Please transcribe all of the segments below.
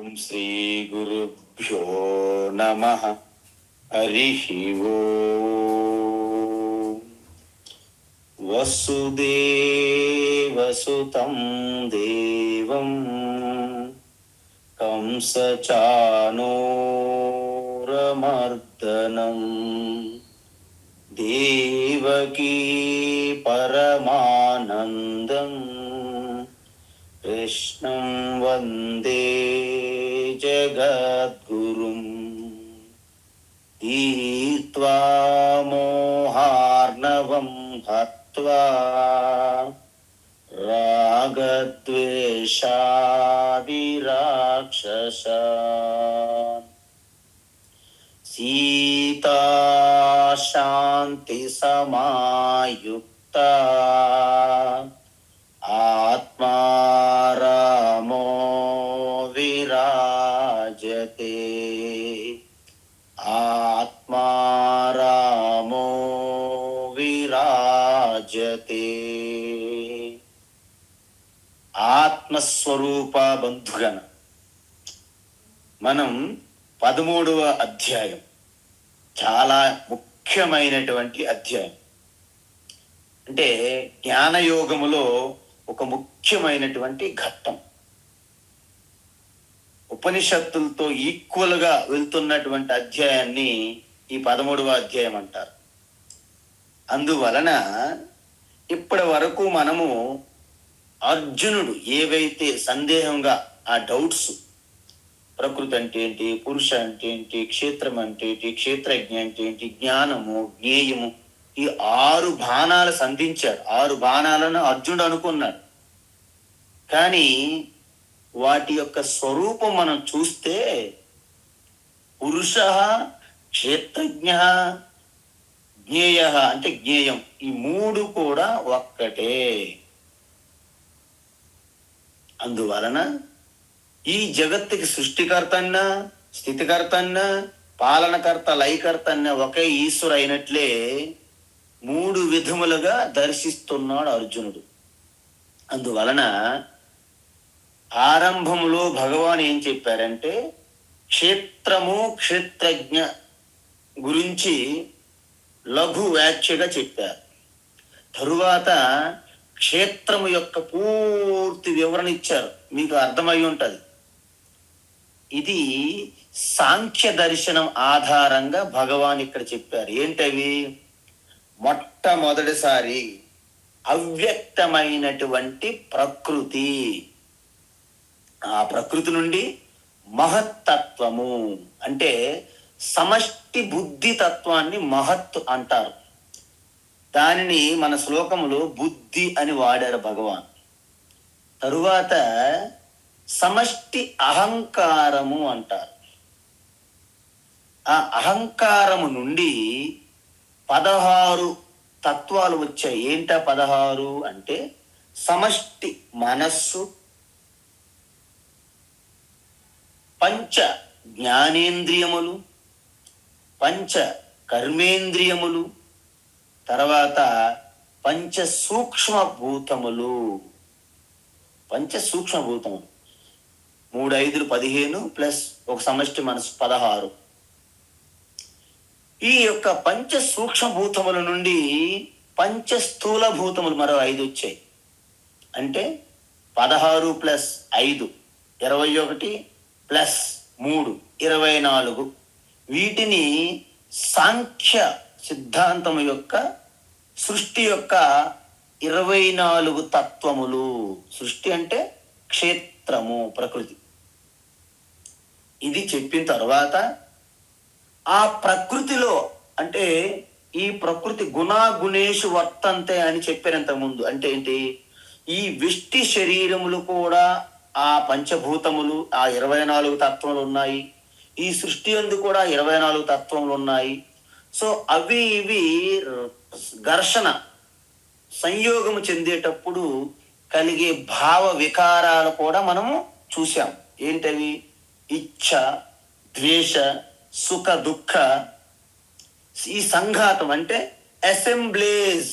శ్రీ గురుభ్యో నమః. హరిః ఓం. వసుదేవసుతం దేవం కంసచానూరమర్దనం దేవకీ పరమానందం కృష్ణం వందే జగద్గురుం. తీర్త్వా మోహార్ణవం హత్వా రాగద్వేషాదిరాక్షసాన్ సీతా శాంతి సమాయుక్తా ఆత్మా రామో విరాజతే. ఆత్మా రామో విరాజతే. ఆత్మస్వరూప బంధుగణ, మనం 13వ అధ్యాయం, చాలా ముఖ్యమైనటువంటి అధ్యాయం. అంటే జ్ఞానయోగములో ఒక ముఖ్యమైనటువంటి ఘట్టం. ఉపనిషత్తులతో ఈక్వల్ గా వెళ్తున్నటువంటి అధ్యాయాన్ని ఈ 13వ అధ్యాయం అంటారు. అందువలన ఇప్పటి వరకు మనము అర్జునుడు ఏవైతే సందేహంగా ఆ డౌట్స్, ప్రకృతి అంటే ఏంటి, పురుష అంటే ఏంటి, క్షేత్రం అంటే ఏంటి, క్షేత్రజ్ఞ అంటే ఏంటి, జ్ఞానము, జ్ఞేయము, ఈ 6 బాణాలు సంధించాడు. 6 బాణాలను అర్జునుడు అనుకున్నాడు. కానీ వాటి యొక్క స్వరూపం మనం చూస్తే పురుష, క్షేత్రజ్ఞ, జ్ఞేయ అంటే జ్ఞేయం, ఈ 3 కూడా ఒక్కటే. అందువలన ఈ జగత్తుకి సృష్టికర్త అన్నా, స్థితికర్త అన్నా, పాలనకర్త, లయకర్త అన్న ఒకే ఈశ్వరు అయినట్లే 3 విధములుగా దర్శిస్తున్నాడు అర్జునుడు. అందువలన ఆరంభంలో భగవాన్ ఏం చెప్పారంటే, క్షేత్రము, క్షేత్రజ్ఞ గురించి లఘు వ్యాఖ్యగా చెప్పారు. తరువాత క్షేత్రము యొక్క పూర్తి వివరణ ఇచ్చారు. మీకు అర్థమై ఉంటది. ఇది సాంఖ్య దర్శనం ఆధారంగా భగవాన్ ఇక్కడ చెప్పారు. ఏంటవి? మొట్టమొదటిసారి అవ్యక్తమైనటువంటి ప్రకృతి, ఆ ప్రకృతి నుండి మహత్తత్వము అంటే సమష్టి బుద్ధి తత్వాన్ని మహత్ అంటారు. దానిని మన శ్లోకములో బుద్ధి అని వాడారు భగవాన్. తరువాత సమష్టి అహంకారము అంటారు. ఆ అహంకారము నుండి 16 తత్వాలు వచ్చాయి. ఏంటా 16 అంటే సమష్టి మనస్సు, పంచ జ్ఞానేంద్రియములు, పంచ కర్మేంద్రియములు, తర్వాత పంచ సూక్ష్మభూతములు. పంచ సూక్ష్మభూతములు 3, 5, 15 ప్లస్ ఒక సమష్టి మనసు 16. ఈ యొక్క పంచ సూక్ష్మభూతముల నుండి పంచ స్థూల భూతములు మరో 5 వచ్చాయి. అంటే 16 ప్లస్ 5 21 ప్లస్ 3 24. వీటిని సాంఖ్య సిద్ధాంతము యొక్క సృష్టి యొక్క 24 తత్వములు. సృష్టి అంటే క్షేత్రము, ప్రకృతి. ఇది చెప్పిన తర్వాత ఆ ప్రకృతిలో అంటే ఈ ప్రకృతి గుణాగుణేషు వర్తంతే అని చెప్పారు ఇంతకుముందు. అంటే ఏంటి? ఈ విష్టి శరీరములు కూడా ఆ పంచభూతములు, ఆ 24 తత్వములు ఉన్నాయి. ఈ సృష్టి యందు కూడా 24 తత్వములు ఉన్నాయి. సో అవి ఇవి ఘర్షణ, సంయోగము చెందేటప్పుడు కలిగే భావ వికారాలు కూడా మనము చూసాం. ఏంటవి? ఇచ్ఛ, ద్వేష, సుఖ, దుఃఖ. ఈ సంఘాతం అంటే అసెంబ్లేజ్,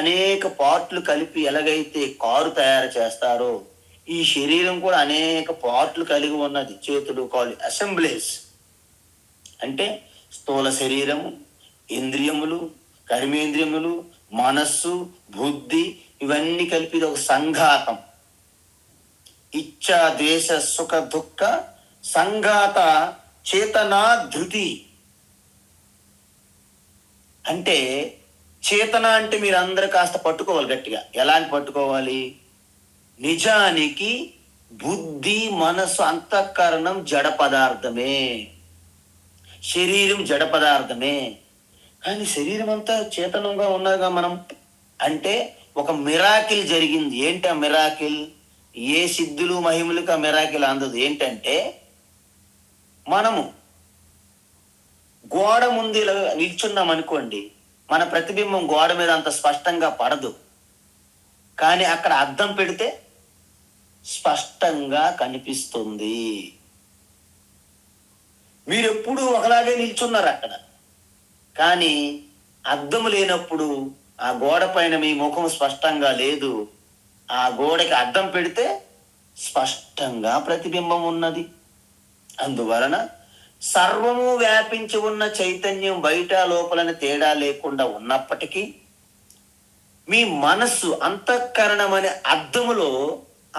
అనేక పార్ట్లు కలిపి ఎలాగైతే కారు తయారు చేస్తారో ఈ శరీరం కూడా అనేక పార్ట్లు కలిగి ఉన్నది. చేతులు, కాళ్ళు, అసెంబ్లీస్. అంటే స్థూల శరీరము, ఇంద్రియములు, కర్మేంద్రియములు, మనస్సు, బుద్ధి, ఇవన్నీ కలిపి ఒక సంఘాతం. ఇచ్చా, ద్వేష, సుఖ, దుఃఖ సంఘాత చేతనా ధృతి. అంటే చేతన అంటే మీరు అందరూ కాస్త పట్టుకోవాలి గట్టిగా. ఎలాంటి పట్టుకోవాలి? నిజానికి బుద్ధి, మనస్సు, అంతఃకరణం జడ పదార్థమే, శరీరం జడ పదార్థమే. కానీ శరీరం అంతా చేతనంగా ఉన్నాగా మనం. అంటే ఒక మిరాకిల్ జరిగింది. ఏంటి ఆ మిరాకిల్? ఏ సిద్ధులు మహిమలకు ఆ మిరాకిల్ అందదు. ఏంటంటే మనము గోడ ముందు ఇలా నిల్చున్నాం అనుకోండి, మన ప్రతిబింబం గోడ మీద అంత స్పష్టంగా పడదు. కానీ అక్కడ అద్దం పెడితే స్పష్టంగా కనిపిస్తుంది. మీరు ఎప్పుడు ఒకలాగే నిల్చున్నారు అక్కడ. కానీ అద్దం లేనప్పుడు ఆ గోడ పైన మీ ముఖం స్పష్టంగా లేదు. ఆ గోడకి అద్దం పెడితే స్పష్టంగా ప్రతిబింబం ఉన్నది. అందువలన సర్వము వ్యాపించి ఉన్న చైతన్యం బయట లోపలని తేడా లేకుండా ఉన్నప్పటికీ మీ మనస్సు, అంతఃకరణం అనే అద్దములో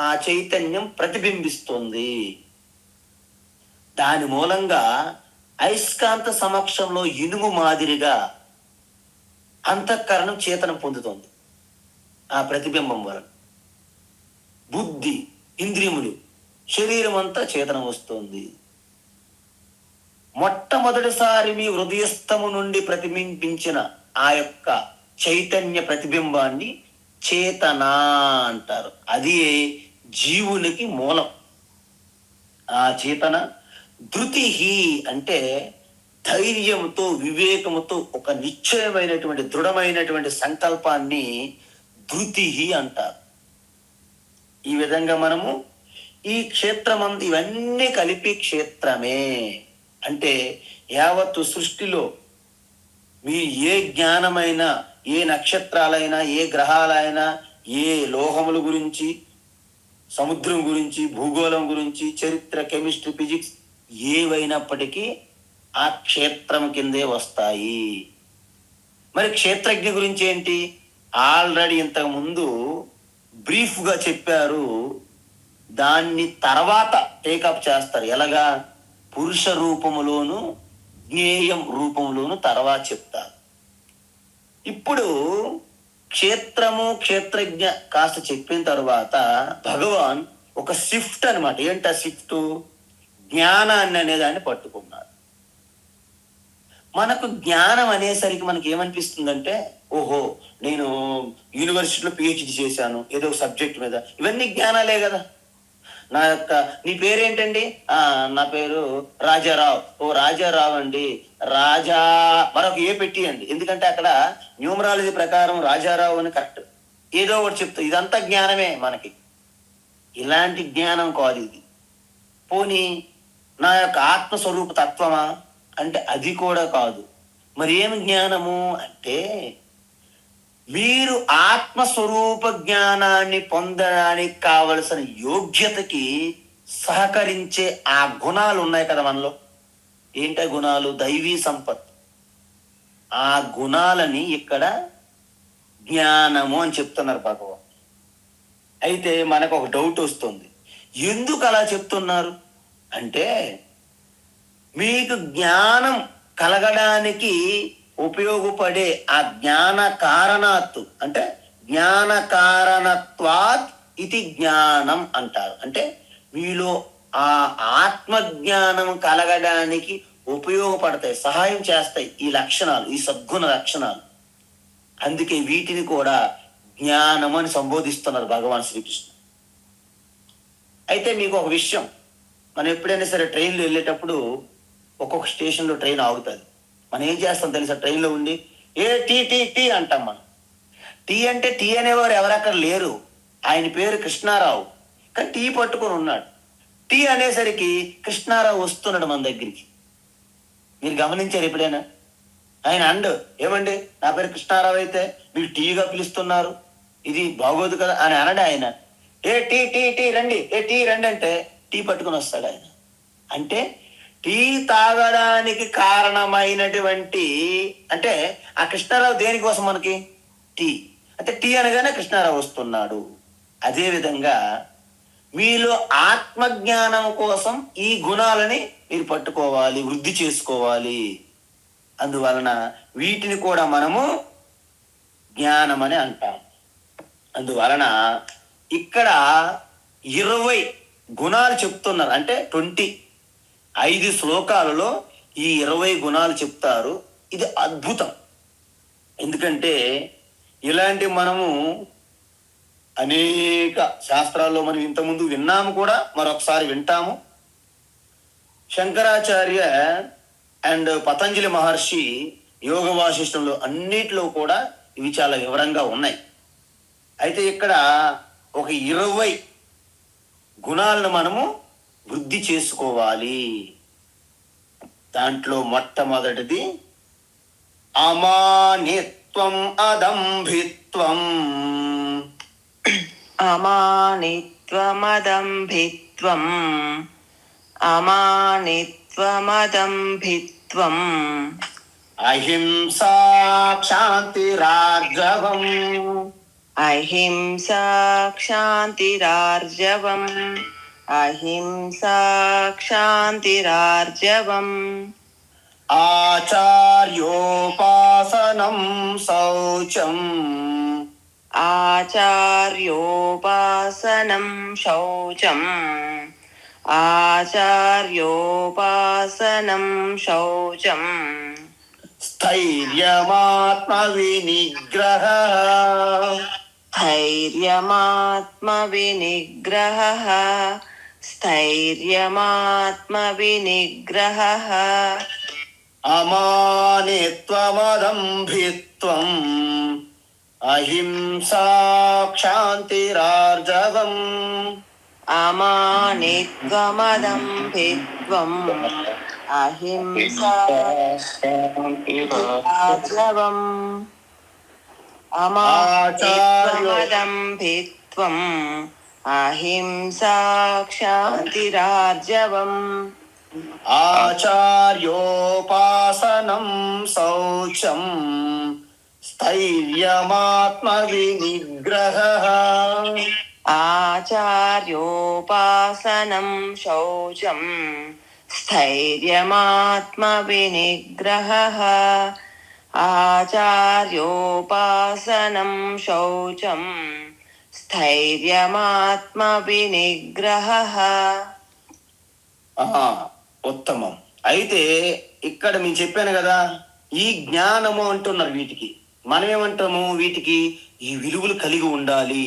ఆ చైతన్యం ప్రతిబింబిస్తుంది. దాని మూలంగా అయస్కాంత సమక్షంలో ఇనుము మాదిరిగా అంతఃకరణం చేతనం పొందుతుంది. ఆ ప్రతిబింబం వలన బుద్ధి, ఇంద్రియములు, శరీరం అంతా చేతనం వస్తుంది. మొట్టమొదటిసారి మీ హృదయస్థము నుండి ప్రతిబింబించిన ఆ యొక్క చైతన్య ప్రతిబింబాన్ని చేతన అంటారు. అది జీవునికి మూలం. ఆ చేతన ధృతి అంటే ధైర్యంతో, వివేకముతో ఒక నిశ్చయమైనటువంటి, దృఢమైనటువంటి సంకల్పాన్ని ధృతి అంటారు. ఈ విధంగా మనము ఈ క్షేత్రమందు ఇవన్నీ కలిపి క్షేత్రమే. అంటే యావత్తు సృష్టిలో మీరు ఏ జ్ఞానమైనా, ఏ నక్షత్రాలైనా, ఏ గ్రహాలైనా, ఏ లోహముల గురించి, సముద్రం గురించి, భూగోళం గురించి, చరిత్ర, కెమిస్ట్రీ, ఫిజిక్స్ ఏవైనప్పటికీ ఆ క్షేత్రం కిందే వస్తాయి. మరి క్షేత్రజ్ఞ గురించి ఏంటి? ఆల్రెడీ ఇంతకు ముందు బ్రీఫ్గా చెప్పారు. దాన్ని తర్వాత టేకప్ చేస్తారు. ఎలాగా? పురుష రూపములోను, జ్ఞేయం రూపంలోను తర్వాత చెప్తారు. ఇప్పుడు క్షేత్రము, క్షేత్రజ్ఞ కాస్త చెప్పిన తర్వాత భగవాన్ ఒక షిఫ్ట్ అనమాట. ఏంటి ఆ షిఫ్ట్? జ్ఞానాన్ని అనేదాన్ని పట్టుకున్నారు. మనకు జ్ఞానం అనేసరికి మనకి ఏమనిపిస్తుందంటే, ఓహో నేను యూనివర్సిటీలో పిహెచ్డి చేశాను ఏదో సబ్జెక్ట్ మీద, ఇవన్నీ జ్ఞానాలే కదా. నీ పేరేంటండి? నా పేరు రాజారావు. ఓ రాజారావు అండి, రాజా మరొక ఏ పెట్టియండి. ఎందుకంటే అక్కడ న్యూమరాలజీ ప్రకారం రాజారావు అని కరెక్ట్. ఏదో ఒకటి చెప్తా, ఇదంతా జ్ఞానమే మనకి. ఇలాంటి జ్ఞానం కాదు ఇది. పోనీ నా యొక్క ఆత్మస్వరూప తత్వమా అంటే అది కూడా కాదు. మరి ఏమి జ్ఞానము అంటే, మీరు ఆత్మస్వరూప జ్ఞానాన్ని పొందడానికి కావలసిన యోగ్యతకి సహకరించే ఆ గుణాలు ఉన్నాయి కదా మనలో. ఏంట గుణాలు? దైవీ సంపత్. ఆ గుణాలని ఇక్కడ జ్ఞానము అని చెప్తున్నారు భగవాన్. అయితే మనకు ఒక డౌట్ వస్తుంది, ఎందుకు అలా చెప్తున్నారు అంటే, మీకు జ్ఞానం కలగడానికి ఉపయోగపడే ఆ జ్ఞాన కారణాత్, అంటే జ్ఞాన కారణత్వాత్ ఇది జ్ఞానం అంటారు. అంటే మీలో ఆ ఆత్మజ్ఞానం కలగడానికి ఉపయోగపడతాయి, సహాయం చేస్తాయి ఈ లక్షణాలు, ఈ సద్గుణ లక్షణాలు. అందుకే వీటిని కూడా జ్ఞానం అని సంబోధిస్తున్నారు భగవాన్ శ్రీకృష్ణ. అయితే మీకు ఒక విషయం, మనం ఎప్పుడైనా సరే ట్రైన్లో వెళ్ళేటప్పుడు ఒక్కొక్క స్టేషన్లో ట్రైన్ ఆగుతుంది. మనం ఏం చేస్తాం తెలుసా? ట్రైన్లో ఉండి ఏ టీ టీ టీ అంటాం. మనం టీ అంటే టీ అనేవారు ఎవరక్కడ లేరు. ఆయన పేరు కృష్ణారావు, కానీ టీ పట్టుకొని ఉన్నాడు. టీ అనేసరికి కృష్ణారావు వస్తున్నాడు మన దగ్గరికి. మీరు గమనించారు ఎప్పుడైనా? ఆయన ఏమండి నా పేరు కృష్ణారావు అయితే మీరు టీగా పిలుస్తున్నారు, ఇది బాగోదు కదా అని అనడు ఆయన. ఏ టీ టీ టీ రండి, ఏ టీ రండి అంటే టీ పట్టుకుని వస్తాడు ఆయన. అంటే టీ తాగడానికి కారణమైనటువంటి, అంటే ఆ కృష్ణారావు దేనికోసం మనకి? టీ. అంటే టీ అనగానే కృష్ణారావు వస్తున్నాడు. అదేవిధంగా మీలో ఆత్మజ్ఞానం కోసం ఈ గుణాలని మీరు పట్టుకోవాలి, వృద్ధి చేసుకోవాలి. అందువలన వీటిని కూడా మనము జ్ఞానం అని అంటాం. అందువలన ఇక్కడ 20 గుణాలు చెప్తున్నారు. అంటే 25 శ్లోకాలలో ఈ 20 గుణాలు చెప్తారు. ఇది అద్భుతం. ఎందుకంటే ఇలాంటి మనము అనేక శాస్త్రాల్లో మనం ఇంతకుముందు విన్నాము కూడా, మరొకసారి వింటాము. శంకరాచార్య అండ్ పతంజలి మహర్షి యోగ వాసిష్టంలో అన్నిట్లో కూడా ఇవి చాలా వివరంగా ఉన్నాయి. అయితే ఇక్కడ ఒక 20 గుణాలను మనము వృద్ధి చేసుకోవాలి. దాంట్లో మొట్టమొదటిది అమానిత్వం అదంభిత్వం. అమానిత్వమదంభిత్వం. అమానిత్వమదంభిత్వం. అహింసా క్షాంతిరార్జవం. అహింసా క్షాంతిరార్జవం. అహింసా క్షాంతిరార్జవం. ఆచార్యోపాసనం శౌచం. ఆచార్యోపాసనం శౌచం. ఆచార్యోపాసనం శౌచం. స్థైర్యమాత్మ వినిగ్రహ. స్థైర్యమాత్మ వినిగ్రహ. స్థైర్యమాత్మ వినిగ్రహ. అమానిత్వమదంభిత్వం. అహింసా క్షాంతిరార్జవం. అమానిత్వమదంభిత్వం. అహింసా క్షాంతిరార్జవం. అమానిత్వమదంభిత్వం. అహింసా క్షాంతిరార్జవం. ఆచార్యోపాసనం శౌచం. స్థైర్యమాత్మ వినిగ్రహ. ఆచార్యోపాసనం శౌచం. స్థైర్యమాత్మ వినిగ్రహ. ఆచార్యోపాసనం శౌచం. స్థైర్యమాత్మ వినిగ్రహ. ఉత్తమం. అయితే ఇక్కడ నేను చెప్పాను కదా, ఈ జ్ఞానము అంటున్నారు. వీటికి మనం ఏమంటాము? వీటికి ఈ విలువలు కలిగి ఉండాలి.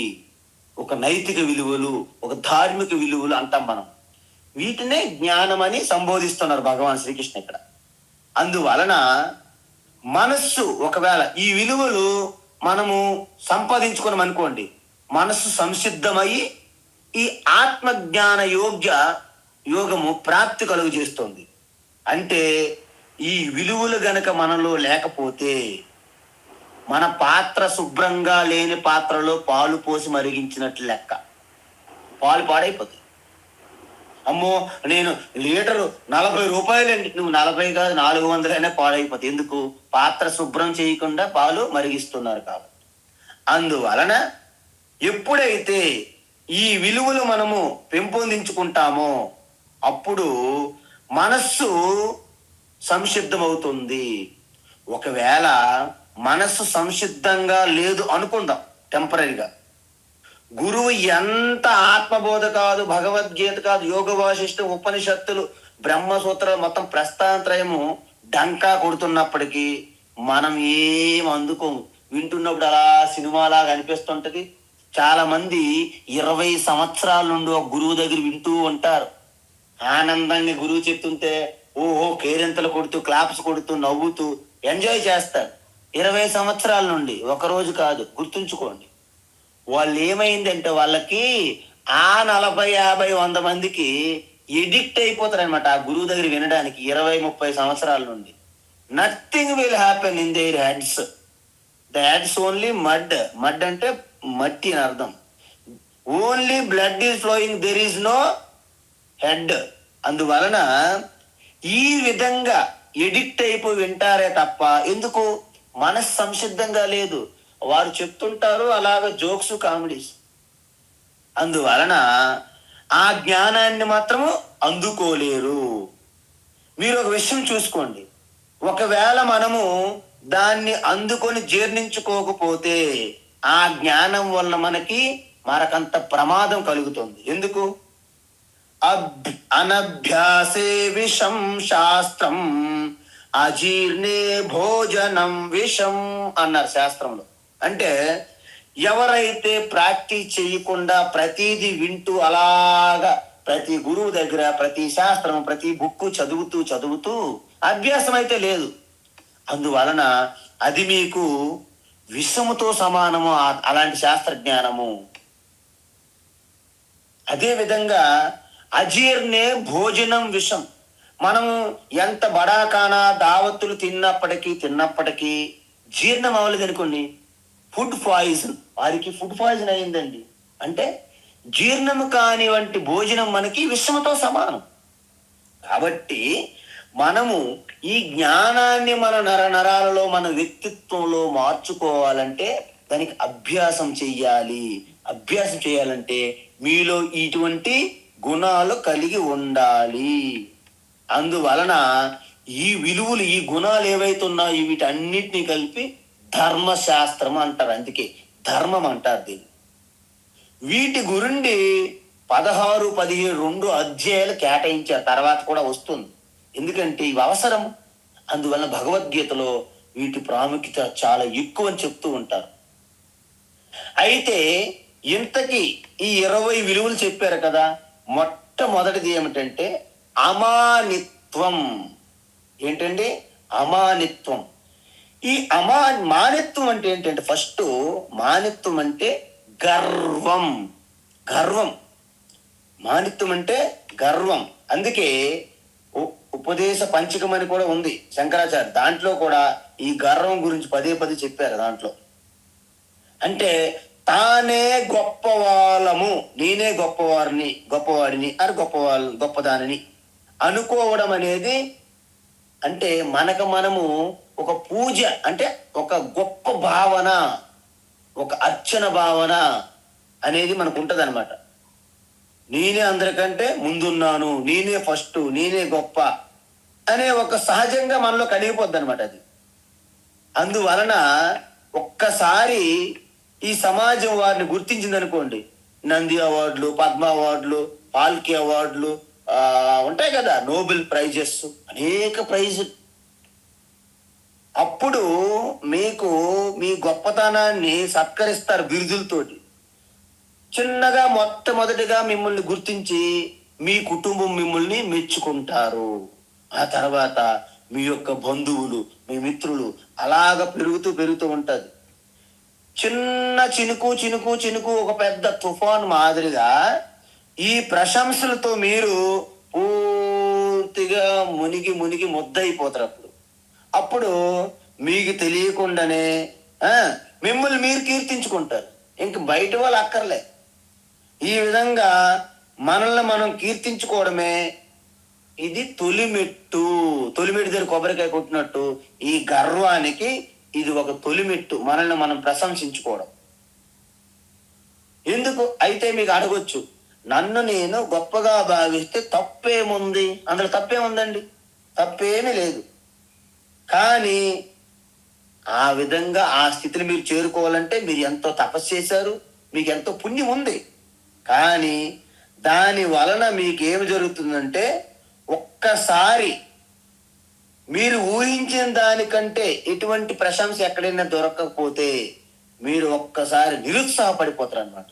ఒక నైతిక విలువలు, ఒక ధార్మిక విలువలు అంటాం మనం. వీటినే జ్ఞానం అని సంబోధిస్తున్నారు భగవాన్ శ్రీకృష్ణ ఇక్కడ. అందువలన మనస్సు, ఒకవేళ ఈ విలువలు మనము సంపాదించుకున్నాం అనుకోండి, మనస్సు సంసిద్ధమయ్యి ఈ ఆత్మజ్ఞాన యోగము ప్రాప్తి కలుగు చేస్తుంది. అంటే ఈ విలువలు గనక మనలో లేకపోతే, మన పాత్ర శుభ్రంగా లేని పాత్రలో పాలు పోసి మరిగించినట్లు లెక్క. పాలు పాడైపోతాయి. అమ్మో, నేను లీటరు 40 రూపాయలండి, నువ్వు 40 కాదు 400 పాడైపోతాయి. ఎందుకు? పాత్ర శుభ్రం చేయకుండా పాలు మరిగిస్తున్నారు కాబట్టి. అందువలన ఎప్పుడైతే ఈ విలువలు మనము పెంపొందించుకుంటామో అప్పుడు మనస్సు సంసిద్ధమవుతుంది. ఒకవేళ మనస్సు సంసిద్ధంగా లేదు అనుకుందాం టెంపరీగా, గురువు ఎంత ఆత్మబోధ కాదు, భగవద్గీత కాదు, యోగ వాసిష్టం, ఉపనిషత్తులు, బ్రహ్మసూత్రాలు, మొత్తం ప్రస్థానత్రయము డంకా కొడుతున్నప్పటికీ మనం ఏం అందుకోము. వింటున్నప్పుడు అలా సినిమాలాగా అనిపిస్తుంటది. చాలా మంది 20 సంవత్సరాల నుండి ఒక గురువు దగ్గర వింటూ ఉంటారు. ఆనందంగా గురువు చెప్తుంటే ఓహో కేరింతలు కొడుతూ, క్లాప్స్ కొడుతూ, నవ్వుతూ ఎంజాయ్ చేస్తారు. 20 సంవత్సరాల నుండి, ఒకరోజు కాదు. గుర్తుంచుకోండి, వాళ్ళు ఏమైందంటే వాళ్ళకి ఆ 40, 50, 100 మందికి ఎడిక్ట్ అయిపోతారు అనమాట ఆ గురువు దగ్గర వినడానికి. 20, 30 సంవత్సరాల నుండి nothing will happen in their heads. The heads only mud. Mud అంటే మట్టి అని అర్థం. Only blood is flowing, there is no head. అందువలన ఈ విధంగా ఎడిక్ట్ అయిపోయి వింటారే తప్ప, ఎందుకు మనసు సంసిద్ధంగా లేదు. వారు చెప్తుంటారు అలాగ జోక్స్, కామెడీస్. అందువలన ఆ జ్ఞానాన్ని మాత్రము అందుకోలేరు. మీరు ఒక విషయం చూసుకోండి, ఒకవేళ మనము దాన్ని అందుకొని జీర్ణించుకోకపోతే ఆ జ్ఞానం వల్ల మనకి మరకంత ప్రమాదం కలుగుతుంది. ఎందుకు? అనభ్యాసే విషం శాస్త్రం, అజీర్ణే భోజనం విషం అన్నారు శాస్త్రంలో. అంటే ఎవరైతే ప్రాక్టీస్ చేయకుండా ప్రతిదీ వింటూ అలాగా ప్రతి గురువు దగ్గర ప్రతి శాస్త్రం ప్రతి బుక్ చదువుతూ చదువుతూ అభ్యాసం అయితే లేదు, అందువలన అది మీకు విషముతో సమానము అలాంటి శాస్త్రజ్ఞానము. అదే విధంగా అజీర్ణే భోజనం విషం. మనం ఎంత బడాకానా దావత్తులు తిన్నప్పటికీ జీర్ణం అవ్వలేదు అనుకోండి, ఫుడ్ పాయిజన్. వారికి ఫుడ్ పాయిజన్ అయిందండి అంటే జీర్ణము కాని వంటి భోజనం మనకి విషముతో సమానం. కాబట్టి మనము ఈ జ్ఞానాన్ని మన నరాలలో మన వ్యక్తిత్వంలో మార్చుకోవాలంటే దానికి అభ్యాసం చెయ్యాలి. అభ్యాసం చేయాలంటే మీలో ఇటువంటి గుణాలు కలిగి ఉండాలి. అందువలన ఈ విలువలు ఈ గుణాలు ఏవైతే ఉన్నాయో వీటన్నిటినీ కలిపి ధర్మశాస్త్రం అంటారు. అందుకే ధర్మం అంటారు దీన్ని. వీటి గురించి 16, 17, 2 అధ్యాయాలు కేటాయించారు. తర్వాత కూడా వస్తుంది, ఎందుకంటే ఇవి అవసరం. అందువలన భగవద్గీతలో వీటి ప్రాముఖ్యత చాలా ఎక్కువ అని చెప్తూ ఉంటారు. అయితే ఇంతకీ ఈ 20 విలువలు చెప్పారు కదా, మొట్టమొదటిది ఏమిటంటే అమానిత్వం. ఏంటండి? అమానిత్వం. ఈ మానిత్వం అంటే ఏంటంటే, ఫస్ట్ మానిత్వం అంటే గర్వం. గర్వం, మానిత్వం అంటే గర్వం. అందుకే ఉపదేశ పంచకం అని కూడా ఉంది శంకరాచార్య, దాంట్లో కూడా ఈ గర్వం గురించి పదే చెప్పారు. దాంట్లో అంటే తానే గొప్పవాళ్ళము, నేనే గొప్పవాడిని అని గొప్పదానిని అనుకోవడం అనేది, అంటే మనము ఒక పూజ అంటే ఒక గొప్ప భావన, ఒక అర్చన భావన అనేది మనకు ఉంటుంది అనమాట. నేనే అందరికంటే ముందున్నాను, నేనే ఫస్ట్, నేనే గొప్ప అనే ఒక సహజంగా మనలో కలిగిపోద్ది అనమాట అది. అందువలన ఒక్కసారి ఈ సమాజం వారిని గుర్తించింది అనుకోండి, నంది అవార్డులు, పద్మ అవార్డులు, పాల్కే అవార్డులు ఉంటాయి కదా, నోబెల్ ప్రైజెస్, అనేక ప్రైజులు. అప్పుడు మీకు మీ గొప్పతనాన్ని సత్కరిస్తారు బిరుదులతోటి. చిన్నగా మొట్టమొదటిగా మిమ్మల్ని గుర్తించి మీ కుటుంబం మిమ్మల్ని మెచ్చుకుంటారు. ఆ తర్వాత మీ యొక్క బంధువులు, మీ మిత్రులు అలాగ పెరుగుతూ ఉంటది. చిన్న చినుకు ఒక పెద్ద తుఫాన్ మాదిరిగా ఈ ప్రశంసలతో మీరు పూర్తిగా మునిగి ముద్దయిపోతారు. అప్పుడు మీకు తెలియకుండానే మిమ్మల్ని మీరు కీర్తించుకుంటారు, ఇంక బయట వాళ్ళు అక్కర్లే. ఈ విధంగా మనల్ని మనం కీర్తించుకోవడమే ఇది తొలిమెట్టు దగ్గర కొబ్బరికాయ కొట్టినట్టు ఈ గర్వానికి ఇది ఒక తొలిమెట్టు, మనల్ని మనం ప్రశంసించుకోవడం. ఎందుకు అయితే మీకు అడగొచ్చు, నన్ను నేను గొప్పగా భావిస్తే తప్పేముంది? అందులో తప్పేముందండి? తప్పేమీ లేదు. కానీ ఆ విధంగా ఆ స్థితిని మీరు చేరుకోవాలంటే మీరు ఎంతో తపస్సు చేశారు, మీకు ఎంతో పుణ్యం ఉంది. కానీ దాని వలన మీకేమి జరుగుతుందంటే, ఒక్కసారి మీరు ఊహించిన దానికంటే ఎటువంటి ప్రశంస ఎక్కడైనా దొరకకపోతే మీరు ఒక్కసారి నిరుత్సాహపడిపోతారు అనమాట,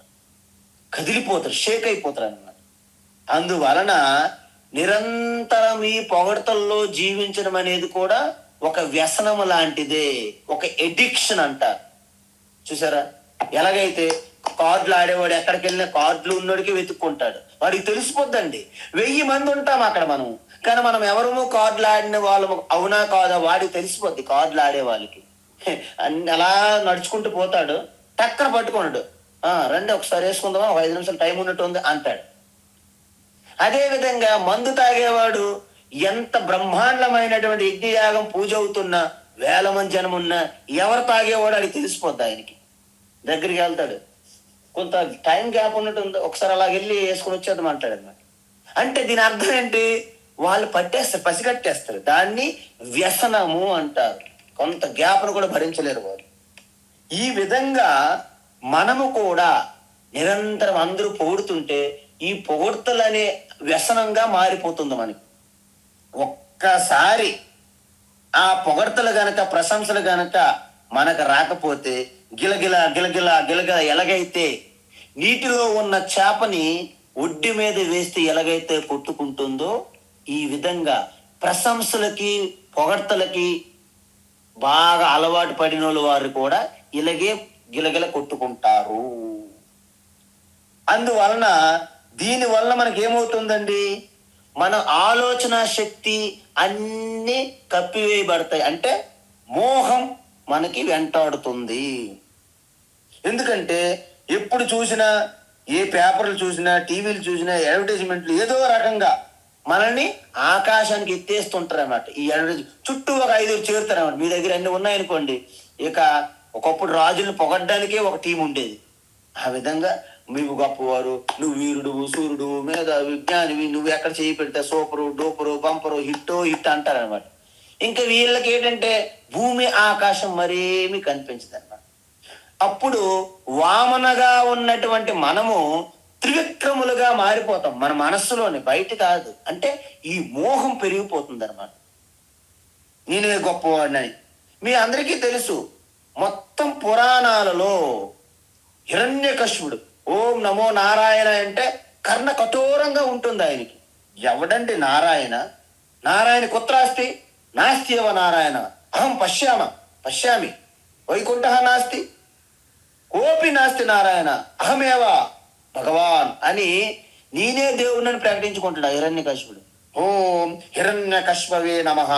కదిలిపోతారు, షేక్ అయిపోతారు అనమాట. అందువలన నిరంతరం ఈ పొగడతల్లో జీవించడం అనేది కూడా ఒక వ్యసనం లాంటిదే, ఒక ఎడిక్షన్ అంటారు. చూసారా? ఎలాగైతే కార్డులు ఆడేవాడు ఎక్కడికి వెళ్ళినా కార్డులు ఉన్నోడికి వెతుక్కుంటాడు, వాడికి తెలిసిపోద్దండి. 1000 మంది ఉంటాం అక్కడ మనం, కానీ మనం ఎవరము కార్డులు ఆడిన వాళ్ళము అవునా కాదా వాడికి తెలిసిపోద్ది. కార్డులు ఆడే వాళ్ళకి అలా నడుచుకుంటూ పోతాడు, టక్కన పట్టుకున్నాడు, రండి ఒకసారి వేసుకుందామా, ఒక 5 నిమిషాలు టైం ఉన్నట్టు ఉంది అంటాడు. అదే విధంగా మందు తాగేవాడు ఎంత బ్రహ్మాండమైనటువంటి యజ్ఞయాగం పూజ అవుతున్నా, వేల మంది జనం ఉన్నా, ఎవరు తాగేవాడు అది తెలిసిపోద్ది ఆయనకి. దగ్గరికి వెళ్తాడు, కొంత టైం గ్యాప్ ఉన్నట్టు ఒకసారి అలా వెళ్ళి వేసుకుని వచ్చేద్దాం అంటాడు అనమాట. అంటే దీని అర్థం ఏంటి? వాళ్ళు పట్టేస్తారు, పసిగట్టేస్తారు. దాన్ని వ్యసనము అంటారు. కొంత గ్యాప్ను కూడా భరించలేరు వాళ్ళు. ఈ విధంగా మనము కూడా నిరంతరం అందరూ పొగుడుతుంటే ఈ పొగడ్తలు అనే వ్యసనంగా మారిపోతుంది మనకి. ఒక్కసారి ఆ పొగడ్తలు గనక, ప్రశంసలు గనక మనకు రాకపోతే గిలగిల గిలగిల గిలగిల ఎలాగైతే నీటిలో ఉన్న చేపని ఒడ్డు మీద వేస్తే ఎలాగైతే కొట్టుకుంటుందో, ఈ విధంగా ప్రశంసలకి పొగడ్తలకి బాగా అలవాటు పడిన వారు కూడా ఇలాగే గిలగిల కొట్టుకుంటారు. అందువలన దీనివల్ల మనకి ఏమవుతుందండి? మన ఆలోచన శక్తి అన్నీ కప్పివేయబడతాయి. అంటే మోహం మనకి వెంటాడుతుంది. ఎందుకంటే ఎప్పుడు చూసినా, ఏ పేపర్లు చూసినా, టీవీలు చూసినా, అడ్వర్టైజ్మెంట్లు ఏదో రకంగా మనల్ని ఆకాశానికి ఎత్తేస్తుంటారు అన్నమాట. ఈ అడ్వర్టైజ్ చుట్టూ ఒక 5 చేరుతారన్నమాట. మీ దగ్గర అన్ని ఉన్నాయనుకోండి, ఇక ఒకప్పుడు రాజులను పొగడ్డానికే ఒక టీం ఉండేది. ఆ విధంగా నువ్వు గొప్పవారు, నువ్వు వీరుడు, సూర్యుడు, మీద విజ్ఞానివి, నువ్వు ఎక్కడ చేయి పెడితే సూపరు, డూపరు, బంపరు, హిట్ అంటారనమాట. ఇంకా వీళ్ళకి ఏంటంటే భూమి ఆకాశం మరేమి కనిపించదు అనమాట. అప్పుడు వామనగా ఉన్నటువంటి మనము త్రివిక్రములుగా మారిపోతాం. మన మనస్సులోనే, బయట కాదు. అంటే ఈ మోహం పెరిగిపోతుంది అనమాట. నేనే గొప్పవాడిని. మీ అందరికీ తెలుసు, మొత్తం పురాణాలలో హిరణ్యకశిపుడు ఓం నమో నారాయణ అంటే కర్ణ కఠోరంగా ఉంటుంది ఆయనకి. ఎవడండి నారాయణ? నారాయణ కుత్రాస్తి నాస్తి ఎవ నారాయణ, అహం పశ్యామి వైకుంఠ నాస్తి కోపి నాస్తి నారాయణ అహమేవ భగవాన్ అని నేనే దేవుడిని ప్రకటించుకుంటాడు హిరణ్యకశిపుడు. ఓం హిరణ్యకశిపవే నమః,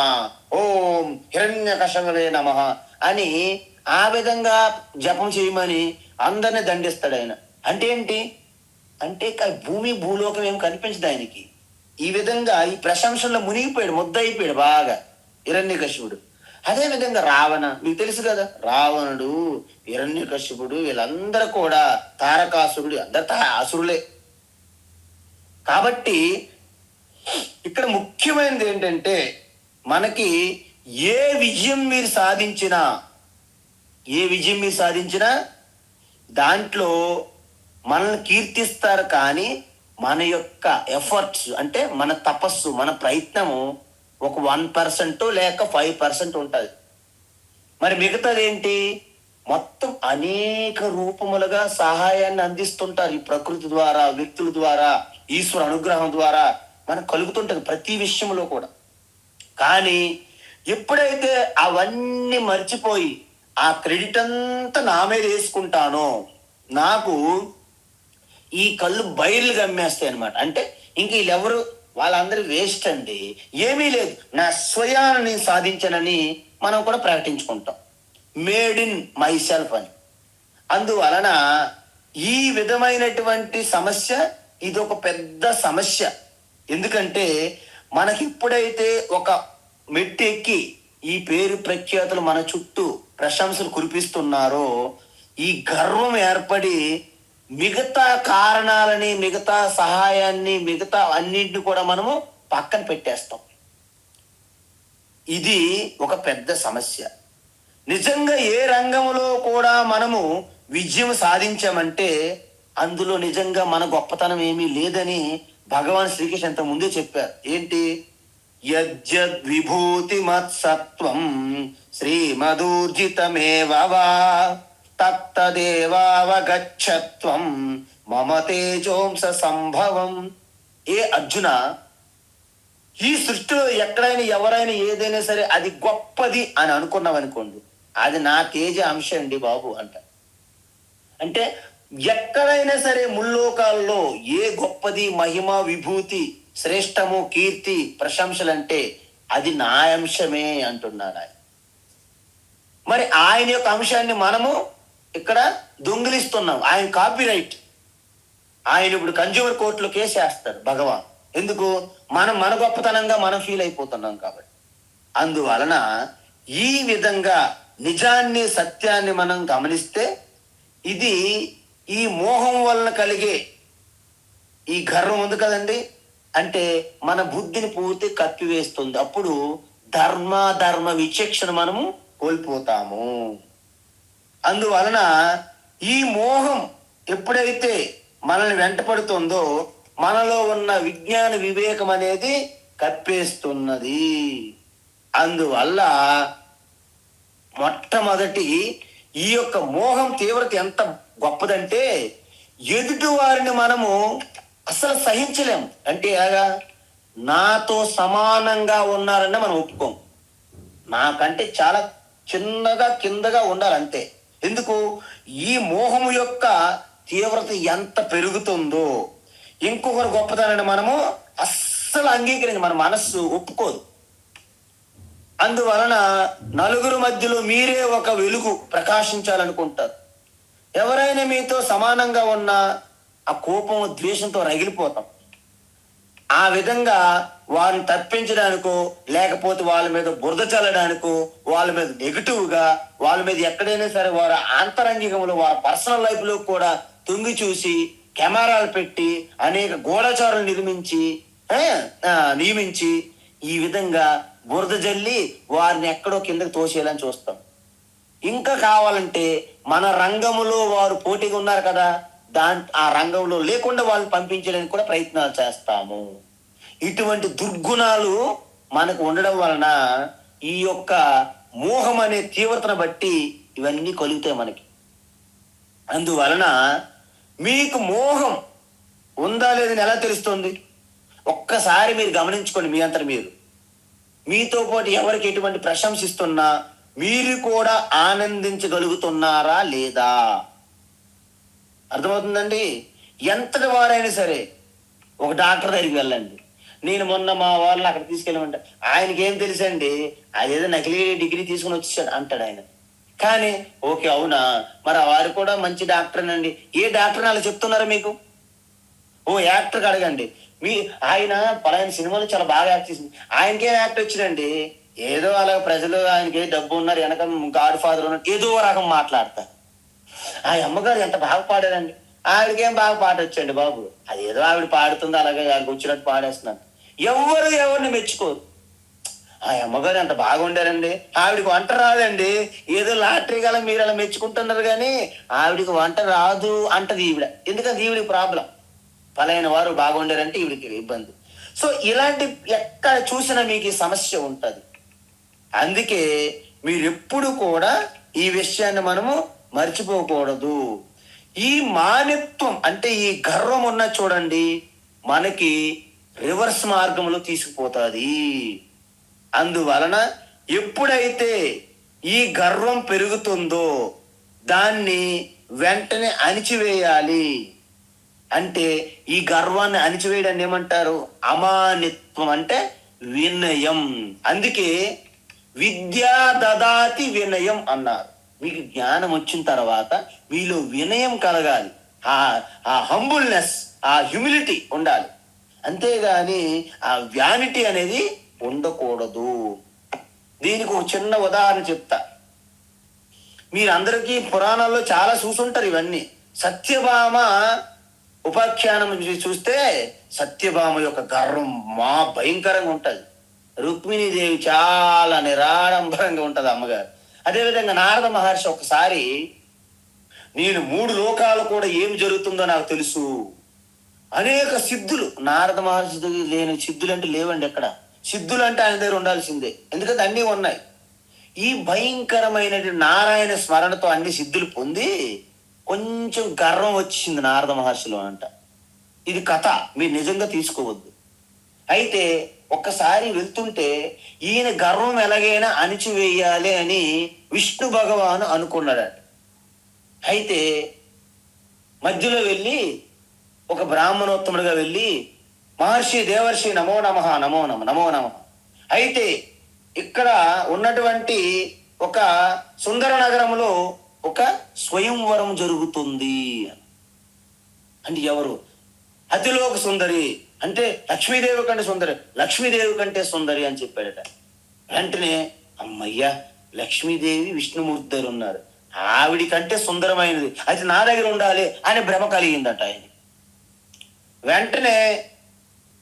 ఓం హిరణ్యకశిపవే నమః అని ఆ విధంగా జపం చేయమని అందరిని దండిస్తాడు ఆయన. అంటే ఏంటి? అంటే భూమి భూలోకం ఏం కనిపించదు ఆయనకి. ఈ విధంగా ఈ ప్రశంసల్లో మునిగిపోయాడు, ముద్దయిపోయాడు బాగా హిరణ్యకశిపుడు. అదే విధంగా రావణ, మీకు తెలుసు కదా, రావణుడు, హిరణ్యకశిపుడు వీళ్ళందరూ కూడా తారకాసురుడు, అందరు అసురులే. కాబట్టి ఇక్కడ ముఖ్యమైనది ఏంటంటే మనకి ఏ విజయం మీరు సాధించినా దాంట్లో మనల్ని కీర్తిస్తారు. కానీ మన యొక్క ఎఫర్ట్స్ అంటే మన తపస్సు, మన ప్రయత్నము ఒక 1% లేక 5% ఉంటుంది. మరి మిగతాది ఏంటి? మొత్తం అనేక రూపములుగా సహాయాన్ని అందిస్తుంటారు. ఈ ప్రకృతి ద్వారా, వ్యక్తుల ద్వారా, ఈశ్వర అనుగ్రహం ద్వారా మనకు కలుగుతుంటది ప్రతి విషయంలో కూడా. కానీ ఎప్పుడైతే అవన్నీ మర్చిపోయి ఆ క్రెడిట్ అంతా నా మీద వేసుకుంటానో, నాకు ఈ కళ్ళు బయలు గమ్మేస్తాయి అనమాట. అంటే ఇంక వీళ్ళెవరు, వాళ్ళందరూ వేస్ట్ అండి, ఏమీ లేదు, నా స్వయాన్ని నేను సాధించానని మనం కూడా ప్రకటించుకుంటాం, మేడ్ ఇన్ మై సెల్ఫ్ అని. అందువలన ఈ విధమైనటువంటి సమస్య ఇది ఒక పెద్ద సమస్య. ఎందుకంటే మనకి ఇప్పుడైతే ఒక మెట్టు ఎక్కి ఈ పేరు ప్రఖ్యాతులు మన చుట్టూ ప్రశంసలు కురిపిస్తున్నారో, ఈ గర్వం ఏర్పడి మిగతా కారణాలని, మిగతా సహాయాన్ని, మిగతా అన్నింటిని కూడా మనము పక్కన పెట్టేస్తాం. ఇది ఒక పెద్ద సమస్య. నిజంగా ఏ రంగంలో కూడా మనము విజయం సాధించామంటే అందులో నిజంగా మన గొప్పతనం ఏమీ లేదని భగవాన్ శ్రీకృష్ణ అంత ముందే చెప్పారు. ఏంటి? యజ్జద్ విభూతి మత్సత్వం శ్రీమదూర్జితమేవ వా తత్తదేవావగచ్చత్వం మమ తేజోంస సంభవం. ఏ అర్జున, ఈ సృష్టిలో ఎక్కడైనా ఎవరైనా ఏదైనా సరే అది గొప్పది అని అనుకున్నాం అనుకోండి, అది నా తేజ అంశ అండి బాబు అంట. అంటే ఎక్కడైనా సరే ముల్లోకాల్లో ఏ గొప్పది, మహిమ, విభూతి, శ్రేష్టము, కీర్తి, ప్రశంసలంటే అది నా అంశమే అంటున్నాడు ఆయన. మరి ఆయన యొక్క అంశాన్ని మనము ఇక్కడ దొంగిలిస్తున్నాం. ఆయన కాపీ రైట్. ఆయన ఇప్పుడు కన్జ్యూమర్ కోర్టులో కేసు వేస్తారు భగవాన్. ఎందుకు? మన గొప్పతనంగా మనం ఫీల్ అయిపోతున్నాం కాబట్టి. అందువలన ఈ విధంగా నిజాన్ని, సత్యాన్ని మనం గమనిస్తే ఇది ఈ మోహం వలన కలిగే ఈ గర్వం ఉంది కదండి, అంటే మన బుద్ధిని పూర్తి కప్పివేస్తుంది. అప్పుడు ధర్మ విచక్షణ మనము కోల్పోతాము. అందువలన ఈ మోహం ఎప్పుడైతే మనల్ని వెంటపడుతుందో మనలో ఉన్న విజ్ఞాన వివేకం అనేది కప్పేస్తున్నది. అందువల్ల మొట్టమొదటి ఈ యొక్క మోహం తీవ్రత ఎంత గొప్పదంటే ఎదుటి వారిని మనము అసలు సహించలేము. అంటే ఎలాగా? నాతో సమానంగా ఉన్నారని మనం ఒప్పుకోం. నాకంటే చాలా చిన్నగా కిందగా ఉండాలి అంతే. ఎందుకు? ఈ మోహము యొక్క తీవ్రత ఎంత పెరుగుతుందో ఇంకొకరు గొప్పతనాన్ని మనము అస్సలు అంగీకరించి మన మనస్సు ఒప్పుకోదు. అందువలన నలుగురు మధ్యలో మీరే ఒక వెలుగు ప్రకాశించాలనుకుంటారు. ఎవరైనా మీతో సమానంగా ఉన్నా ఆ కోపం, ద్వేషంతో రగిలిపోతాం. ఆ విధంగా వారిని తప్పించడానికో లేకపోతే వాళ్ళ మీద బురద చల్లడానికో వాళ్ళ మీద నెగిటివ్గా వాళ్ళ మీద ఎక్కడైనా సరే వారి ఆంతరంగికంలో వారి పర్సనల్ లైఫ్ లో కూడా తొంగి చూసి కెమెరాలు పెట్టి అనేక గూఢచారులు నియమించి ఈ విధంగా బురద జల్లి వారిని ఎక్కడో కిందకి తోసేయాలని చూస్తాం. ఇంకా కావాలంటే మన రంగంలో వారు పోటీగా ఉన్నారు కదా, ఆ రంగంలో లేకుండా వాళ్ళని పంపించడానికి కూడా ప్రయత్నాలు చేస్తాము. ఇటువంటి దుర్గుణాలు మనకు ఉండడం వలన ఈ యొక్క మోహం అనే తీవ్రతను బట్టి ఇవన్నీ కలుగుతాయి మనకి. అందువలన మీకు మోహం ఉందా లేదని ఎలా తెలుస్తుంది? ఒక్కసారి మీరు గమనించుకోండి. మీ అంతట మీరు మీతో పాటు ఎవరికి ఎటువంటి ప్రశంసిస్తున్నా మీరు కూడా ఆనందించగలుగుతున్నారా లేదా? అర్థమవుతుందండి? ఎంతటి వారైనా సరే ఒక డాక్టర్ దగ్గరికి వెళ్ళండి. నేను మొన్న మా వాళ్ళని అక్కడ తీసుకెళ్ళమంటే ఆయనకి ఏం తెలుసండి, అదేదో నకిలీ డిగ్రీ తీసుకుని వచ్చేసాడు అంటాడు ఆయన. కానీ ఓకే అవునా, మరి వారు కూడా మంచి డాక్టర్ అండి. ఏ డాక్టర్ అలా చెప్తున్నారా మీకు? ఓ యాక్టర్కి అడగండి. ఆయన పలానా సినిమాలు చాలా బాగా యాక్ట్ చేసింది. ఆయనకేం యాక్ట్ వచ్చిందండి, ఏదో అలా ప్రజలు ఆయనకి డబ్బు ఉన్నారు, వెనక గాడ్ ఫాదర్ ఉన్నారు, ఏదో రకం మాట్లాడతారు. ఆ అమ్మగారు ఎంత బాగా పాడారండి, ఆవిడకేం బాగా పాట వచ్చండి బాబు, అదేదో ఆవిడ పాడుతుంది అలాగే ఆవిడకి వచ్చినట్టు పాడేస్తున్నారు. ఎవరిని మెచ్చుకోరు. ఆ అమ్మగారు ఎంత బాగుండారండి, ఆవిడకి వంట రాదండి, ఏదో లాటరీ గల మీరు అలా మెచ్చుకుంటున్నారు కానీ ఆవిడికి వంట రాదు అంటది ఈవిడ. ఎందుకంటే ఈవిడికి ప్రాబ్లం, పలాయన వారు బాగుండారంటే ఈవిడికి ఇబ్బంది. సో ఇలాంటి ఎక్కడ చూసినా మీకు ఈ సమస్య ఉంటుంది. అందుకే మీరు ఎప్పుడు కూడా ఈ విషయాన్ని మనము మర్చిపోకూడదు. ఈ మానిత్వం అంటే ఈ గర్వం ఉన్న చూడండి మనకి రివర్స్ మార్గంలో తీసుకుపోతుంది. అందువలన ఎప్పుడైతే ఈ గర్వం పెరుగుతుందో దాన్ని వెంటనే అణిచివేయాలి. అంటే ఈ గర్వాన్ని అణిచివేయడాన్ని ఏమంటారు? అమానిత్వం అంటే వినయం. అందుకే విద్యా దదాతి వినయం అన్నారు. మీకు జ్ఞానం వచ్చిన తర్వాత మీలో వినయం కలగాలి, ఆ హంబుల్నెస్, ఆ హ్యూమిలిటీ ఉండాలి. అంతేగాని ఆ వ్యానిటీ అనేది ఉండకూడదు. దీనికి ఒక చిన్న ఉదాహరణ చెప్తా. మీరందరికీ పురాణాల్లో చాలా చూసుంటారు ఇవన్నీ. సత్యభామ ఉపాఖ్యానం చూస్తే సత్యభామ యొక్క గర్వం భయంకరంగా ఉంటది. రుక్మిణీదేవి చాలా నిరాడంబరంగా ఉంటది అమ్మగారు. అదేవిధంగా నారద మహర్షి ఒకసారి, నేను 3 లోకాలు కూడా ఏం జరుగుతుందో నాకు తెలుసు, అనేక సిద్ధులు, నారద మహర్షి లేని సిద్ధులు అంటే లేవండి ఎక్కడ. సిద్ధులు అంటే ఆయన దగ్గర ఉండాల్సిందే, ఎందుకంటే అన్నీ ఉన్నాయి. ఈ భయంకరమైన నారాయణ స్మరణతో అన్ని సిద్ధులు పొంది కొంచెం గర్వం వచ్చింది నారద మహర్షిలో అంట. ఇది కథ, మీరు నిజంగా తీసుకోవద్దు. అయితే ఒక్కసారి వెళ్తుంటే ఈయన గర్వం ఎలాగైనా అణిచివేయాలి అని విష్ణు భగవాను అనుకున్నాడట. అయితే మధ్యలో వెళ్ళి ఒక బ్రాహ్మణోత్తముడిగా వెళ్ళి, మహర్షి దేవర్షి నమో నమః నమో నమ నమో నమ. అయితే ఇక్కడ ఉన్నటువంటి ఒక సుందర నగరంలో ఒక స్వయంవరం జరుగుతుంది. అంటే ఎవరు? అతిలోక సుందరి అంటే లక్ష్మీదేవి కంటే సుందరి, లక్ష్మీదేవి కంటే సుందరి అని చెప్పాడట. వెంటనే అమ్మయ్యా, లక్ష్మీదేవి విష్ణుమూర్తి దగ్గర ఉన్నారు, ఆవిడి కంటే సుందరమైనది అయితే నా దగ్గర ఉండాలి అనే భ్రమ కలిగిందట ఆయన. వెంటనే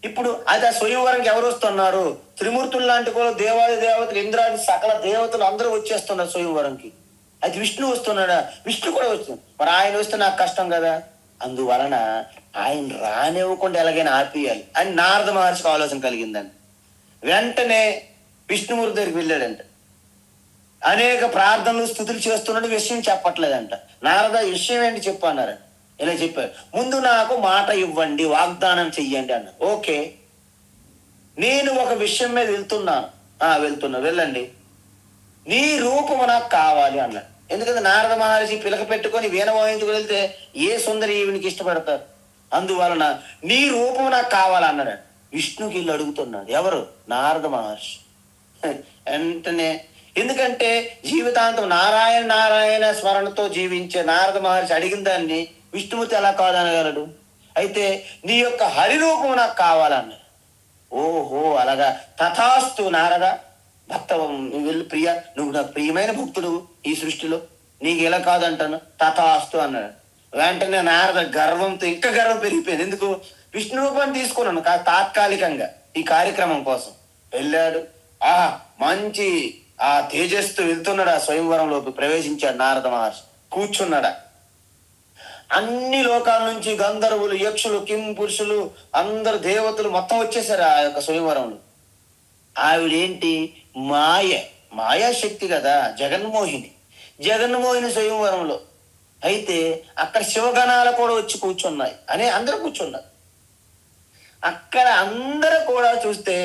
ఇప్పుడు అది ఆ స్వయంవరంకి ఎవరు వస్తున్నారు? త్రిమూర్తులు లాంటి కూడా దేవాది దేవతలు, ఇంద్రాది సకల దేవతలు అందరూ వచ్చేస్తున్నారు స్వయంవరంకి. అది విష్ణు వస్తున్నాడా? విష్ణు కూడా వస్తుంది. మరి ఆయన వస్తే నాకు కష్టం కదా, అందువలన ఆయన రానివ్వకుండా ఎలాగైనా ఆపేయాలి అని నారద మహర్షికి ఆలోచన కలిగిందండి. వెంటనే విష్ణుమూర్తి దగ్గరికి వెళ్ళాడంట. అనేక ప్రార్థనలు స్థుతులు చేస్తున్నాడు, విషయం చెప్పట్లేదంట. నారద విషయం ఏంటి చెప్పు అన్నారంట. ఇలా చెప్పారు, ముందు నాకు మాట ఇవ్వండి, వాగ్దానం చెయ్యండి అన్నారు. ఓకే, నేను ఒక విషయం మీద వెళ్తున్నా వెళ్ళండి, నీ రూపము నాకు కావాలి అన్నాడు. ఎందుకంటే నారద మహర్షి పిలక పెట్టుకొని వీణ వాయించుకు వెళ్తే ఏ సుందరి ఈవినికి ఇష్టపడతారు, అందువలన నీ రూపం నాకు కావాలన్నాడు. విష్ణుకి ఇల్లు అడుగుతున్నాడు. ఎవరు? నారద మహర్షి. వెంటనే ఎందుకంటే జీవితాంతం నారాయణ నారాయణ స్మరణతో జీవించే నారద మహర్షి అడిగిన దాన్ని విష్ణుమూర్తి ఎలా కాదనగలడు? అయితే నీ యొక్క హరిరూపం నాకు కావాలన్నాడు. ఓహో అలాగా, తథాస్తు నారద, భక్త నువ్వు వెళ్ళి ప్రియ, నువ్వు నాకు ప్రియమైన భక్తుడు ఈ సృష్టిలో, నీకు ఎలా కాదంటాను, తథాస్తు అన్నాడు. వెంటనే నారద గర్వంతో ఇంకా గర్వం పెరిగిపోయింది. ఎందుకు? విష్ణు రూపాన్ని తీసుకున్నాను తాత్కాలికంగా ఈ కార్యక్రమం కోసం వెళ్ళాడు. మంచి ఆ తేజస్తో వెళ్తున్నాడు, ఆ స్వయంవరంలోకి ప్రవేశించాడు నారద మహర్షి. కూర్చున్నాడా, అన్ని లోకాల నుంచి గంధర్వులు, యక్షులు, కిం పురుషులు, అందరు దేవతలు మొత్తం వచ్చేసారు ఆ యొక్క స్వయంవరంలో. ఆవిడేంటి? మాయాశక్తి కదా, జగన్మోహిని స్వయంవరంలో. అయితే అక్కడ శివగణాలు కూడా వచ్చి కూర్చున్నాయి అనే అందరూ కూర్చున్నారు. అక్కడ అందరూ కూడా చూస్తే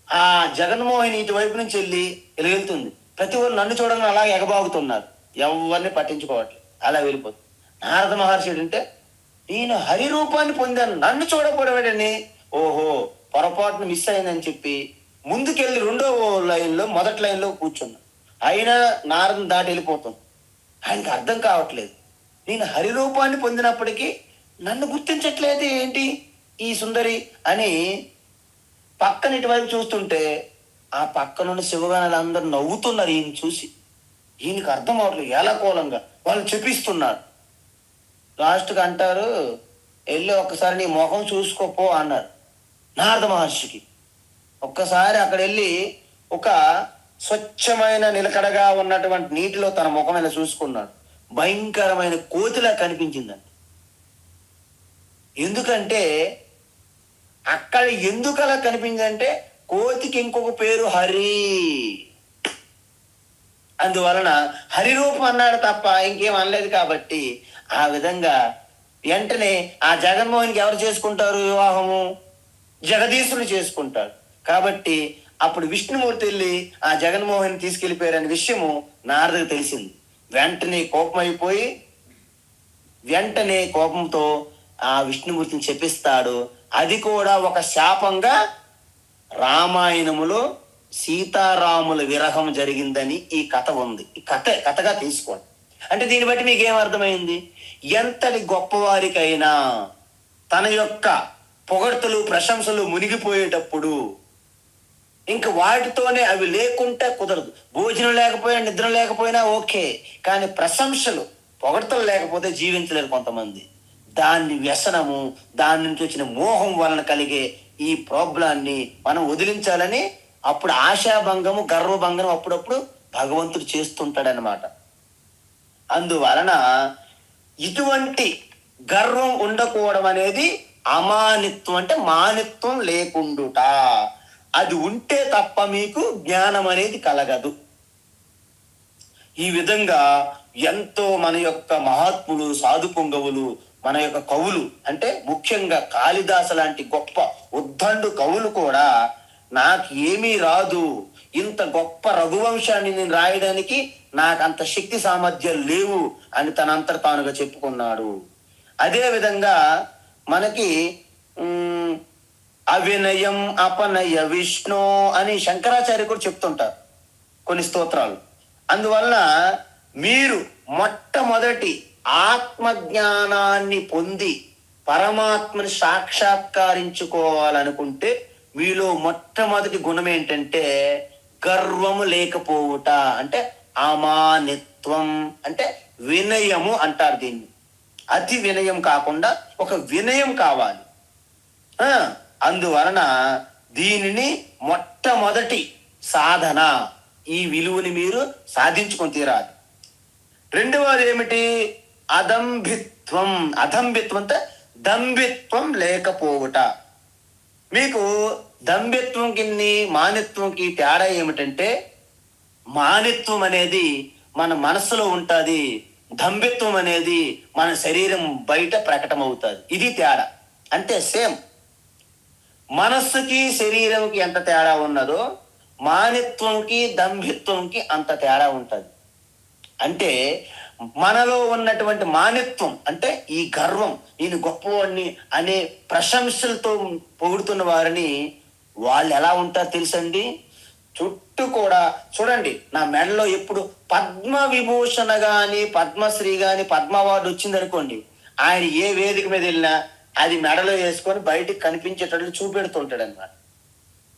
ఆ జగన్మోహిని ఇటువైపు నుంచి వెళ్ళి వెళ్తుంది. ప్రతి ఒక్కరు నన్ను చూడగానే అలా ఎగబాగుతున్నారు, ఎవరిని పట్టించుకోవట్లేదు, అలా వెళ్ళిపోతుంది. నారద మహర్షి అంటే నేను హరి రూపాన్ని పొందాను, నన్ను చూడకూడదని ఓహో పొరపాటును మిస్ అయిందని చెప్పి ముందుకెళ్ళి రెండో లైన్లో మొదటి లైన్లో కూర్చున్నా. అయినా నారదం దాటి వెళ్ళిపోతుంది. ఆయనకి అర్థం కావట్లేదు, నేను హరి రూపాన్ని పొందినప్పటికీ నన్ను గుర్తించట్లేదు ఏంటి ఈ సుందరి అని. పక్కన ఇటువైపు చూస్తుంటే ఆ పక్కనున్న శివగణాలు అందరూ నవ్వుతున్నారు ఈయన చూసి. ఈయనకి అర్థం అవట్లేదు, ఏలాకోలంగా వాళ్ళు చెప్పిస్తున్నారు. లాస్ట్కి అంటారు, వెళ్ళి ఒక్కసారి నీ ముఖం చూసుకోపో అన్నారు నారద మహర్షికి. ఒక్కసారి అక్కడ వెళ్ళి ఒక స్వచ్ఛమైన నిలకడగా ఉన్నటువంటి నీటిలో తన ముఖం ఇలా చూసుకున్నాడు. భయంకరమైన కోతిలా కనిపించిందండి. ఎందుకంటే అక్కడ ఎందుకు అలా కనిపించిందంటే కోతికి ఇంకొక పేరు హరి, అందువలన హరిరూపం అన్నాడు తప్ప ఇంకేం అనలేదు. కాబట్టి ఆ విధంగా వెంటనే ఆ జగన్మోహన్కి ఎవరు చేసుకుంటారు వివాహము? జగదీశులు చేసుకుంటారు. కాబట్టి అప్పుడు విష్ణుమూర్తి వెళ్ళి ఆ జగన్మోహన్ తీసుకెళ్లిపోయారనే విషయము నారదకు తెలిసింది. వెంటనే కోపంతో ఆ విష్ణుమూర్తిని చెప్పిస్తాడు. అది కూడా ఒక శాపంగా రామాయణములో సీతారాముల విరహం జరిగిందని ఈ కథ ఉంది. ఈ కథగా తీసుకోండి. అంటే దీన్ని బట్టి మీకు ఏం అర్థమైంది? ఎంతటి గొప్పవారికైనా తన యొక్క పొగడ్తలు ప్రశంసలు మునిగిపోయేటప్పుడు ఇంకా వాటితోనే అవి లేకుంటే కుదరదు. భోజనం లేకపోయినా నిద్ర లేకపోయినా ఓకే, కానీ ప్రశంసలు పొగడ్తలు లేకపోతే జీవించలేరు కొంతమంది. దాన్ని వ్యసనము, దాని నుంచి వచ్చిన మోహం వలన కలిగే ఈ ప్రాబ్లాన్ని మనం వదిలించాలని అప్పుడు ఆశాభంగము, గర్వభంగం అప్పుడప్పుడు భగవంతుడు చేస్తుంటాడనమాట. అందువలన ఇటువంటి గర్వం ఉండకూడడం అనేది అమానిత్వం, అంటే మానిత్వం లేకుండుట. అది ఉంటే తప్ప మీకు జ్ఞానం అనేది కలగదు. ఈ విధంగా ఎంతో మన యొక్క మహాత్ములు, సాధు పొంగవులు, మన యొక్క కవులు, అంటే ముఖ్యంగా కాళిదాసు లాంటి గొప్ప ఉద్దండు కవులు కూడా నాకు ఏమీ రాదు, ఇంత గొప్ప రఘువంశాన్ని నేను రాయడానికి నాకు అంత శక్తి సామర్థ్యాలు లేవు అని తనంతట తానుగా చెప్పుకున్నాడు. అదే విధంగా మనకి అవినయం అపనయ విష్ణు అని శంకరాచార్య కూడా చెప్తుంటారు కొన్ని స్తోత్రాలు. అందువలన మీరు మొట్టమొదటి ఆత్మజ్ఞానాన్ని పొంది పరమాత్మని సాక్షాత్కరించుకోవాలనుకుంటే మీలో మొట్టమొదటి గుణం ఏంటంటే గర్వము లేకపోవుట, అంటే అమానిత్వం, అంటే వినయము అంటారు దీన్ని. అతి వినయం కాకుండా ఒక వినయం కావాలి. అందువలన దీనిని మొట్టమొదటి సాధన, ఈ విలువని మీరు సాధించుకొని తీరాలి. రెండవది ఏమిటి? అదంభిత్వం. అదంభిత్వం అంటే దంభిత్వం లేకపోవుట. మీకు దంభిత్వంకి మానిత్వంకి తేడా ఏమిటంటే, మానిత్వం అనేది మన మనసులో ఉంటుంది, దంభిత్వం అనేది మన శరీరం బయట ప్రకటమవుతుంది. ఇది తేడా. అంటే సేమ్ మనస్సుకి శరీరంకి ఎంత తేడా ఉన్నదో మానిత్వంకి దంభిత్వంకి అంత తేడా ఉంటుంది. అంటే మనలో ఉన్నటువంటి మానిత్వం అంటే ఈ గర్వం, నేను గొప్పవాడిని అనే ప్రశంసలతో పొగుడుతున్న వారిని వాళ్ళు ఎలా ఉంటారు తెలుసండి? చుట్టూ కూడా చూడండి, నా మెడలో ఎప్పుడు పద్మ విభూషణ గాని పద్మశ్రీ గాని పద్మ అవార్డు వచ్చిందనుకోండి, ఆయన ఏ వేదిక మీద వెళ్ళినా అది మెడలో వేసుకొని బయటికి కనిపించేటట్లు చూపెడుతుంటాడు అన్నమాట.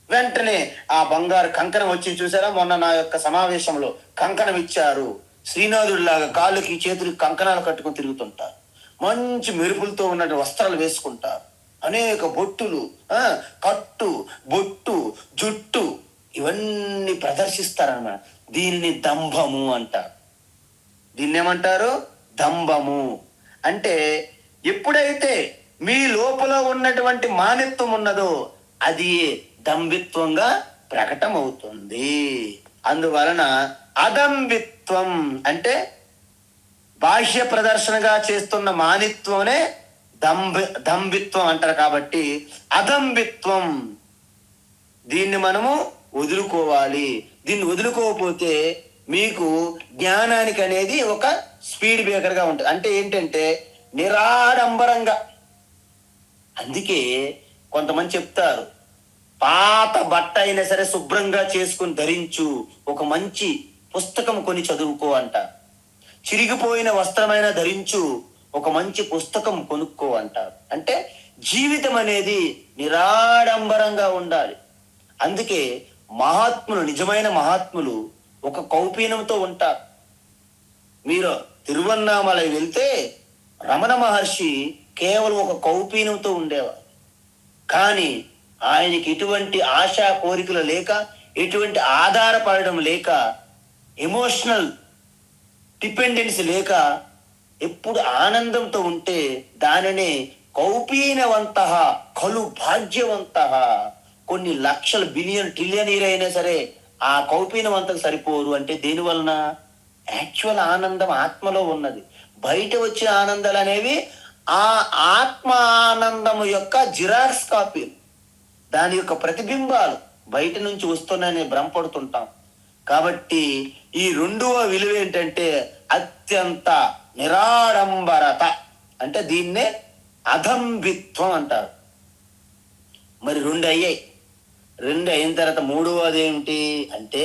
వెంటనే ఆ బంగారు కంకణం వచ్చి చూసారా, మొన్న నా యొక్క సమావేశంలో కంకణం ఇచ్చారు. శ్రీనాథుడిలాగా కాళ్ళకి చేతులకి కంకణాలు కట్టుకుని తిరుగుతుంటారు. మంచి మెరుపులతో ఉన్న వస్త్రాలు వేసుకుంటారు. అనేక బొట్టులు, కట్టు, బొట్టు, జుట్టు ఇవన్నీ ప్రదర్శిస్తారన్నమాట. దీనిని దంభము అంటారు. దీన్ని ఏమంటారు? దంభము. అంటే ఎప్పుడైతే మీ లోపల ఉన్నటువంటి మానిత్వం ఉన్నదో అది దంభిత్వంగా ప్రకటమవుతుంది. అందువలన అదంభిత్వం అంటే బాహ్య ప్రదర్శనగా చేస్తున్న మానిత్వమే దంభిత్వం అంటారు. కాబట్టి అదంభిత్వం, దీన్ని మనము వదులుకోవాలి. దీన్ని వదులుకోకపోతే మీకు జ్ఞానానికి అనేది ఒక స్పీడ్ బ్రేకర్గా ఉంటుంది. అంటే ఏంటంటే నిరాడంబరంగా. అందుకే కొంతమంది చెప్తారు, పాత బట్ట అయినా సరే శుభ్రంగా చేసుకుని ధరించు, ఒక మంచి పుస్తకం కొని చదువుకో అంట. చిరిగిపోయిన వస్త్రమైనా ధరించు, ఒక మంచి పుస్తకం కొనుక్కో అంటారు. అంటే జీవితం అనేది నిరాడంబరంగా ఉండాలి. అందుకే మహాత్ములు, నిజమైన మహాత్ములు ఒక కౌపీనంతో ఉంటారు. మీరు తిరువన్నామలై వెళ్తే రమణ మహర్షి కేవలం ఒక కౌపీనంతో ఉండేవారు. కానీ ఆయనకి ఎటువంటి ఆశా కోరికలు లేక, ఎటువంటి ఆధారపడడం లేక, ఎమోషనల్ డిపెండెన్స్ లేక, ఎప్పుడు ఆనందంతో ఉంటే దానినే కౌపీనవంత కలు భాగ్యవంత. కొన్ని లక్షల బిలియన్ ట్రిలియనీర్ అయినా సరే ఆ కౌపీనవంతకు సరిపోరు. అంటే దేని వలన? యాక్చువల్ ఆనందం ఆత్మలో ఉన్నది. బయట వచ్చిన ఆనందాలు అనేవి ఆ ఆత్మ ఆనందము యొక్క జిరాక్స్ కాపీలు, దాని యొక్క ప్రతిబింబాలు బయట నుంచి వస్తున్నాయని భ్రమపడుతుంటాం. కాబట్టి ఈ రెండవ విలువ ఏంటంటే అత్యంత నిరాడంబరత. అంటే దీన్నే అదంభిత్వం అంటారు. మరి రెండు అయ్యాయి. రెండు అయిన తర్వాత మూడవది ఏమిటి అంటే,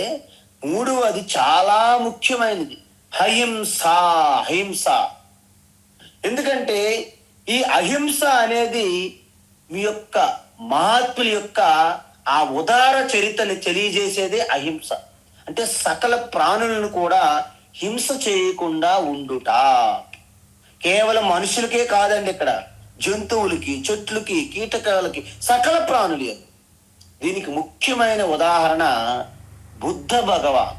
మూడవది చాలా ముఖ్యమైనది, అహింస. అహింస. ఎందుకంటే ఈ అహింస అనేది మీ యొక్క మహాత్ముల యొక్క ఆ ఉదార చరిత్రని తెలియజేసేదే అహింస. అంటే సకల ప్రాణులను కూడా హింస చేయకుండా ఉండుట. కేవలం మనుషులకే కాదండి, ఇక్కడ జంతువులకి, చెట్లకి, కీటకాలకి, సకల ప్రాణులు. దీనికి ముఖ్యమైన ఉదాహరణ బుద్ధ భగవాన్.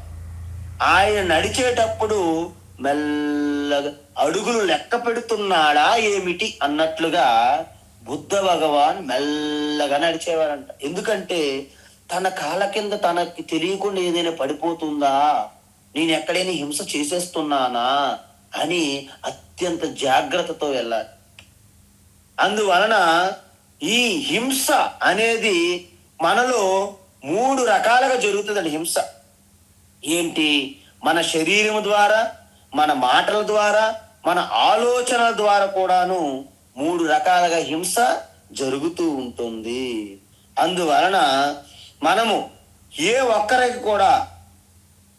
ఆయన నడిచేటప్పుడు మెల్లగా అడుగులు లెక్క పెడుతున్నాడా ఏమిటి అన్నట్లుగా బుద్ధ భగవాన్ మెల్లగా నడిచేవారంట. ఎందుకంటే తన కాళ్ళ కింద తనకి తెలియకుండా ఏదైనా పడిపోతుందా, నేను ఎక్కడైనా హింస చేసేస్తున్నానా అని అత్యంత జాగ్రత్తతో వెళ్ళాలి. అందువలన ఈ హింస అనేది మనలో 3 రకాలుగా జరుగుతుందండి. హింస ఏంటి? మన శరీరం ద్వారా, మన మాటల ద్వారా, మన ఆలోచనల ద్వారా కూడాను 3 రకాలుగా హింస జరుగుతూ ఉంటుంది. అందువలన మనము ఏ ఒక్కరికి కూడా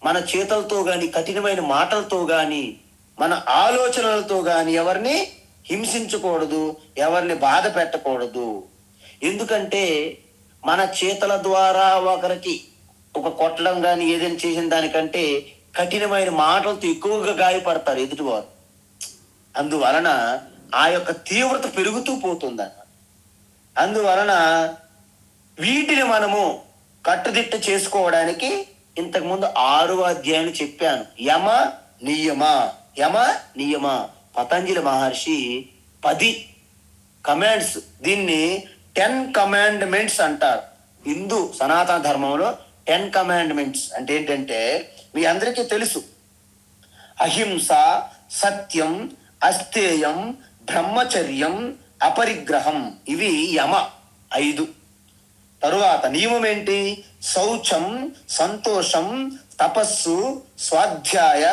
మన చేతులతో గాని, కఠినమైన మాటలతో గాని, మన ఆలోచనలతో గాని ఎవరిని హింసించకూడదు, ఎవరిని బాధ పెట్టకూడదు. ఎందుకంటే మన చేతుల ద్వారా ఒకరికి ఒక కొట్టడం కానీ ఏదైనా చేసిన దానికంటే కఠినమైన మాటలతో ఎక్కువగా గాయపడతారు ఎదుటివారు. అందువలన ఆ యొక్క తీవ్రత పెరుగుతూ పోతుందన్న. అందువలన వీటిని మనము కట్టుదిట్ట చేసుకోవడానికి ఇంతకుముందు 6వ అధ్యాయాన్ని చెప్పాను. యమ నియమ పతంజలి మహర్షి 10 కమాండ్స్, దీన్ని 10 కమాండ్మెంట్స్ అంటారు. హిందూ సనాతన ధర్మంలో 10 కమాండ్మెంట్స్ అంటే ఏంటంటే మీ అందరికీ తెలుసు. అహింస, సత్యం, అస్థేయం, బ్రహ్మచర్యం, అపరిగ్రహం, ఇవి యమ 5. తరువాత నియమం ఏంటి? శౌచం, సంతోషం, తపస్సు, స్వాధ్యాయ,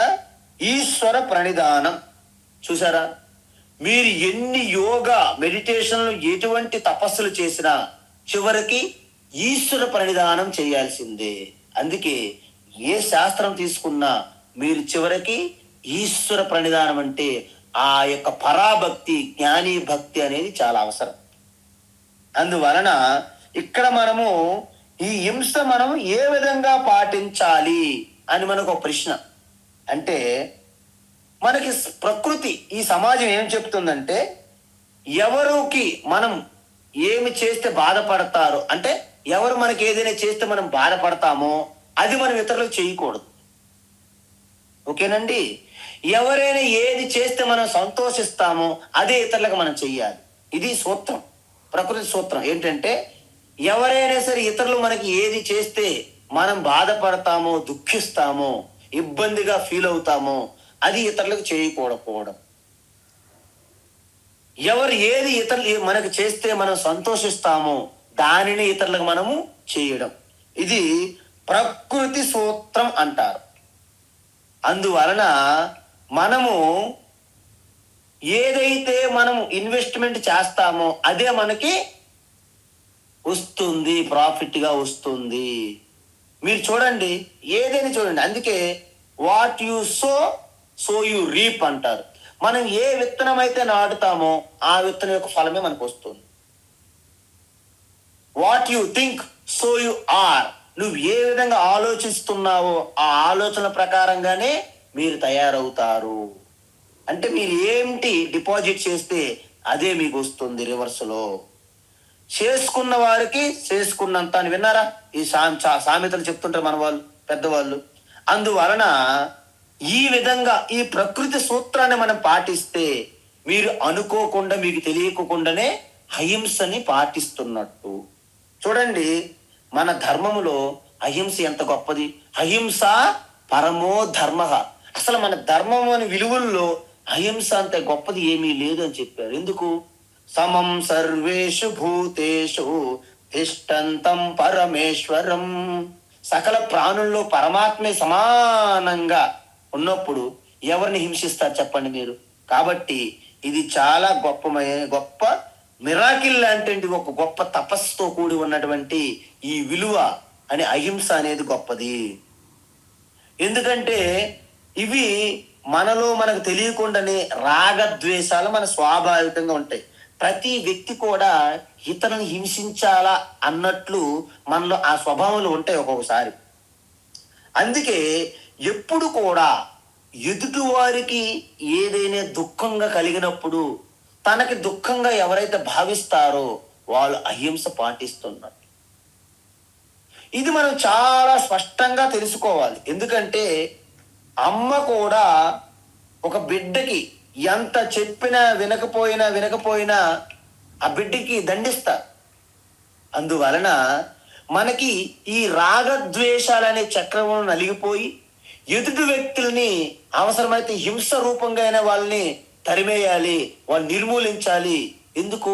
ఈశ్వర ప్రణిధానం. చూసారా, మీరు ఎన్ని యోగా మెడిటేషన్లు ఎటువంటి తపస్సులు చేసినా చివరికి ఈశ్వర ప్రణిధానం చేయాల్సిందే. అందుకే ఏ శాస్త్రం తీసుకున్నా మీరు చివరికి ఈశ్వర ప్రణిధానం అంటే ఆ యొక్క పరాభక్తి, జ్ఞాని భక్తి అనేది చాలా అవసరం. అందువలన ఇక్కడ మనము ఈ హింస మనం ఏ విధంగా పాటించాలి అని మనకు ఒక ప్రశ్న. అంటే మనకి ప్రకృతి, ఈ సమాజం ఏం చెప్తుందంటే ఎవరికి మనం ఏమి చేస్తే బాధపడతారు అంటే ఎవరు మనకి ఏదైనా చేస్తే మనం బాధపడతామో అది మనం ఇతరులకు చేయకూడదు. ఓకేనండి? ఎవరైనా ఏది చేస్తే మనం సంతోషిస్తామో అదే ఇతరులకు మనం చెయ్యాలి. ఇది సూత్రం, ప్రకృతి సూత్రం. ఏంటంటే ఎవరైనా సరే ఇతరులు మనకి ఏది చేస్తే మనం బాధపడతామో, దుఃఖిస్తామో, ఇబ్బందిగా ఫీల్ అవుతామో అది ఇతరులకు చేయకూడకపోవడం. ఎవరు ఏది ఇతరులు మనకు చేస్తే మనం సంతోషిస్తామో దానిని ఇతరులకు మనము చేయడం, ఇది ప్రకృతి సూత్రం అంటారు. అందువలన మనము ఏదైతే మనము ఇన్వెస్ట్మెంట్ చేస్తామో అదే మనకి వస్తుంది, ప్రాఫిట్ గా వస్తుంది. మీరు చూడండి, ఏదైనా చూడండి. అందుకే what you so you reap అంటారు. మనం ఏ విత్తనం అయితే నాటుతామో ఆ విత్తనం యొక్క ఫలమే మనకు వస్తుంది. What you think so you are. నువ్వు ఏ విధంగా ఆలోచిస్తున్నావో ఆ ఆలోచన ప్రకారంగానే మీరు తయారవుతారు. అంటే మీరు ఏంటి డిపాజిట్ చేస్తే అదే మీకు వస్తుంది రివర్స్లో. చేసుకున్న వారికి చేసుకున్నంత అని విన్నారా? ఈ సామెతలు చెప్తుంటారు మన వాళ్ళు, పెద్దవాళ్ళు. అందువలన ఈ విధంగా ఈ ప్రకృతి సూత్రాన్ని మనం పాటిస్తే మీరు అనుకోకుండా, మీకు తెలియకుండానే అహింసని పాటిస్తున్నట్టు. చూడండి, మన ధర్మములో అహింస ఎంత గొప్పది. అహింస పరమో ధర్మ. అసలు మన ధర్మం అనే విలువల్లో అహింస అంత గొప్పది ఏమీ లేదు అని చెప్పారు. ఎందుకు? సమం సర్వేషు భూతేషు తిష్టంతం పరమేశ్వరం. సకల ప్రాణుల్లో పరమాత్మే సమానంగా ఉన్నప్పుడు ఎవరిని హింసిస్తారు చెప్పండి మీరు? కాబట్టి ఇది చాలా గొప్ప మిరాకిల్ లాంటి ఒక గొప్ప తపస్సుతో కూడి ఉన్నటువంటి ఈ విలువ అని అహింస అనేది గొప్పది. ఎందుకంటే ఇవి మనలో మనకు తెలియకుండానే రాగద్వేషాలు మన స్వాభావికంగా ఉంటాయి. ప్రతి వ్యక్తి కూడా ఇతరులను హింసించాలా అన్నట్లు మనలో ఆ స్వభావాలు ఉంటాయి ఒక్కొక్కసారి. అందుకే ఎప్పుడు కూడా ఎదుటి వారికి ఏదైనా దుఃఖంగా కలిగినప్పుడు తనకి దుఃఖంగా ఎవరైతే భావిస్తారో వాళ్ళు అహింస పాటిస్తున్నట్టు. ఇది మనం చాలా స్పష్టంగా తెలుసుకోవాలి. ఎందుకంటే అమ్మ కూడా ఒక బిడ్డకి ఎంత చెప్పినా వినకపోయినా ఆ బిడ్డకి దండిస్తారు. అందువలన మనకి ఈ రాగద్వేషాలనే చక్రము నలిగిపోయి ఎదుటి వ్యక్తులని అవసరమైతే హింస రూపంగా అయినా వాళ్ళని తరిమేయాలి, వాళ్ళని నిర్మూలించాలి. ఎందుకు?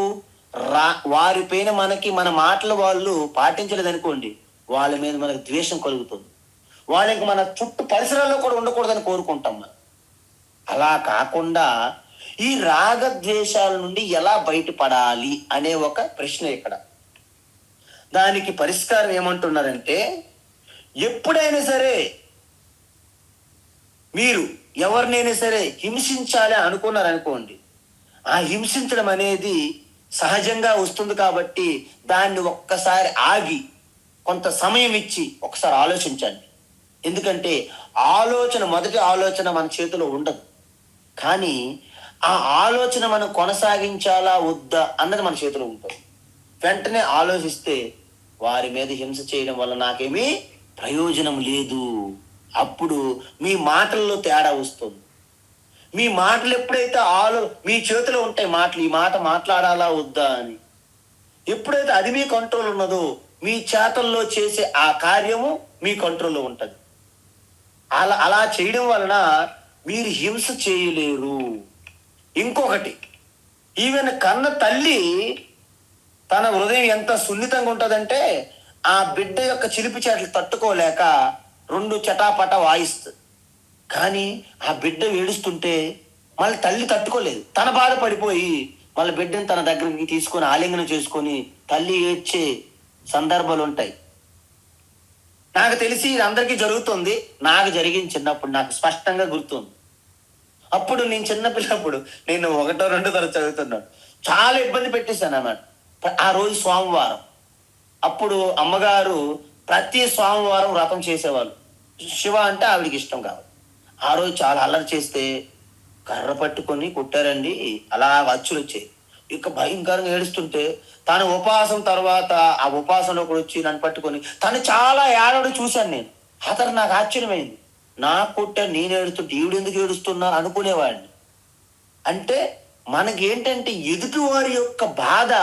వారిపైన మనకి మన మాటలు వాళ్ళు పాటించలేదనుకోండి, వాళ్ళ మీద మనకు ద్వేషం కలుగుతుంది. వాళ్ళకి మన చుట్టూ పరిసరాల్లో కూడా ఉండకూడదని కోరుకుంటాం మనం. అలా కాకుండా ఈ రాగద్వేషాల నుండి ఎలా బయటపడాలి అనే ఒక ప్రశ్న ఇక్కడ. దానికి పరిష్కారం ఏమంటున్నారంటే, ఎప్పుడైనా సరే మీరు ఎవరినైనా సరే హింసించాలి అనుకున్నారనుకోండి, ఆ హింసించడం అనేది సహజంగా వస్తుంది కాబట్టి దాన్ని ఒక్కసారి ఆగి కొంత సమయం ఇచ్చి ఒకసారి ఆలోచించండి. ఎందుకంటే మొదటి ఆలోచన మన చేతిలో ఉండదు, కానీ ఆ ఆలోచన మనం కొనసాగించాలా వద్దా అన్నది మన చేతిలో ఉంటుంది. వెంటనే ఆలోచిస్తే వారి మీద హింస చేయడం వల్ల నాకేమీ ప్రయోజనం లేదు. అప్పుడు మీ మాటల్లో తేడా వస్తుంది. మీ మాటలు ఎప్పుడైతే మీ చేతిలో ఉంటాయి మాటలు, ఈ మాట మాట్లాడాలా వద్దా అని. ఎప్పుడైతే అది మీ కంట్రోల్ ఉన్నదో మీ చేతల్లో చేసే ఆ కార్యము మీ కంట్రోల్లో ఉంటుంది. అలా చేయడం వలన మీరు హింస చేయలేరు. ఇంకొకటి, ఈవెన్ కన్న తల్లి తన హృదయం ఎంత సున్నితంగా ఉంటుందంటే ఆ బిడ్డ యొక్క చిలిపి చేటలు తట్టుకోలేక రెండు చటాపట వాయిస్తుంది. కానీ ఆ బిడ్డ ఏడుస్తుంటే మళ్ళీ తల్లి తట్టుకోలేదు, తన బాధపడిపోయి మళ్ళీ బిడ్డని తన దగ్గరికి తీసుకొని ఆలింగనం చేసుకొని తల్లి ఏడ్చే సందర్భాలు ఉంటాయి. నాకు తెలిసి ఇది అందరికీ జరుగుతుంది. నాకు జరిగింది చిన్నప్పుడు, నాకు స్పష్టంగా గుర్తుంది. అప్పుడు నేను చిన్నపిల్లప్పుడు నేను 1, 2 తరగతి చదువుతున్నాను. చాలా ఇబ్బంది పెట్టేశాను అన్నమాట. ఆ రోజు సోమవారం. అప్పుడు అమ్మగారు ప్రతి సోమవారం వ్రతం చేసేవాళ్ళు. శివ అంటే ఆవిడికి ఇష్టం కావాలి. ఆ రోజు చాలా అల్లరి చేస్తే కర్ర పట్టుకొని కొట్టారండి. అలా అచ్చులు వచ్చాయి. ఇక భయంకరంగా ఏడుస్తుంటే తను ఉపవాసం తర్వాత ఆ ఉపవాసంలో కూడా వచ్చి నన్ను పట్టుకొని తను చాలా ఏడవడం చూశాను నేను. అతను నాకు ఆశ్చర్యమైంది. నా కొట్టాను, నేను ఏడుస్తుంటే ఈవిడ ఎందుకు ఏడుస్తున్నా అనుకునేవాడిని. అంటే మనకేంటంటే ఎదుటి వారి యొక్క బాధ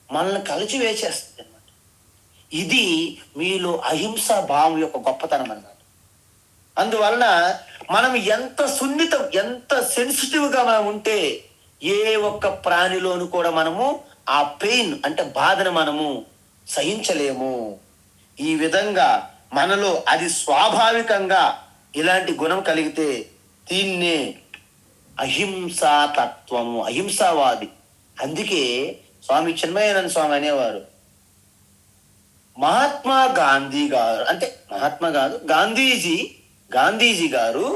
మనల్ని కలిసి వేసేస్తుంది అన్నమాట. ఇది మీలో అహింసా భావం యొక్క గొప్పతనం అన్నమాట. అందువలన మనం ఎంత సున్నితం, ఎంత సెన్సిటివ్గా మనం ఉంటే ఏ ఒక్క ప్రాణిలోను కూడా మనము ఆ పెయిన్ అంటే బాధను మనము సహించలేము. ఈ విధంగా మనలో అది స్వాభావికంగా ఇలాంటి గుణం కలిగితే దీన్నే అహింసా తత్వము, అహింసావాది. అందుకే స్వామి చిన్మయానంద స్వామి అనేవారు, మహాత్మా గాంధీ గారు అంటే మహాత్మా కాదు, గాంధీజీ గారు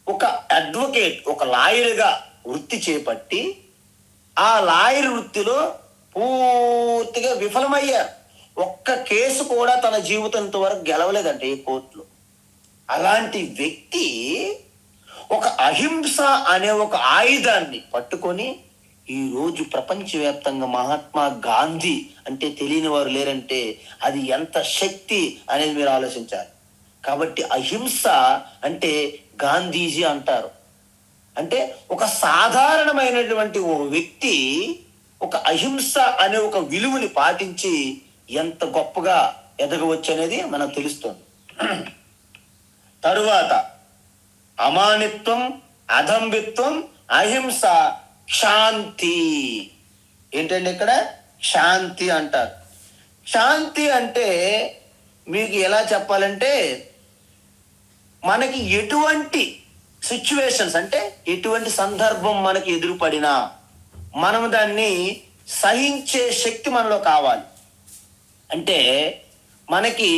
ఒక అడ్వకేట్, ఒక లాయర్గా వృత్తి చేపట్టి ఆ లాయర్ వృత్తిలో పూర్తిగా విఫలమయ్యారు. ఒక్క కేసు కూడా తన జీవితంతో వరకు గెలవలేదంటే ఏ కోర్టులో. అలాంటి వ్యక్తి ఒక అహింస అనే ఒక ఆయుధాన్ని పట్టుకొని ఈరోజు ప్రపంచవ్యాప్తంగా మహాత్మా గాంధీ అంటే తెలియని వారు లేరంటే అది ఎంత శక్తి అనేది మీరు ఆలోచించాలి. కాబట్టి అహింస అంటే గాంధీజీ అంటారు. అంటే ఒక సాధారణమైనటువంటి ఓ వ్యక్తి ఒక అహింస అనే ఒక విలువని పాటించి ఎంత గొప్పగా ఎదగవచ్చు అనేది మనకు తెలుస్తుంది. తరువాత అమానిత్వం, అదంభిత్వం, అహింస, శాంతి. ఏంటండి ఇక్కడ శాంతి అంటారు. శాంతి అంటే మీకు ఎలా చెప్పాలంటే మనకి ఎటువంటి సిచ్యువేషన్స్ అంటే ఎటువంటి సందర్భం మనకి ఎదురుపడినా మనం దాన్ని సహించే శక్తి మనలో కావాలి. అంటే మనకి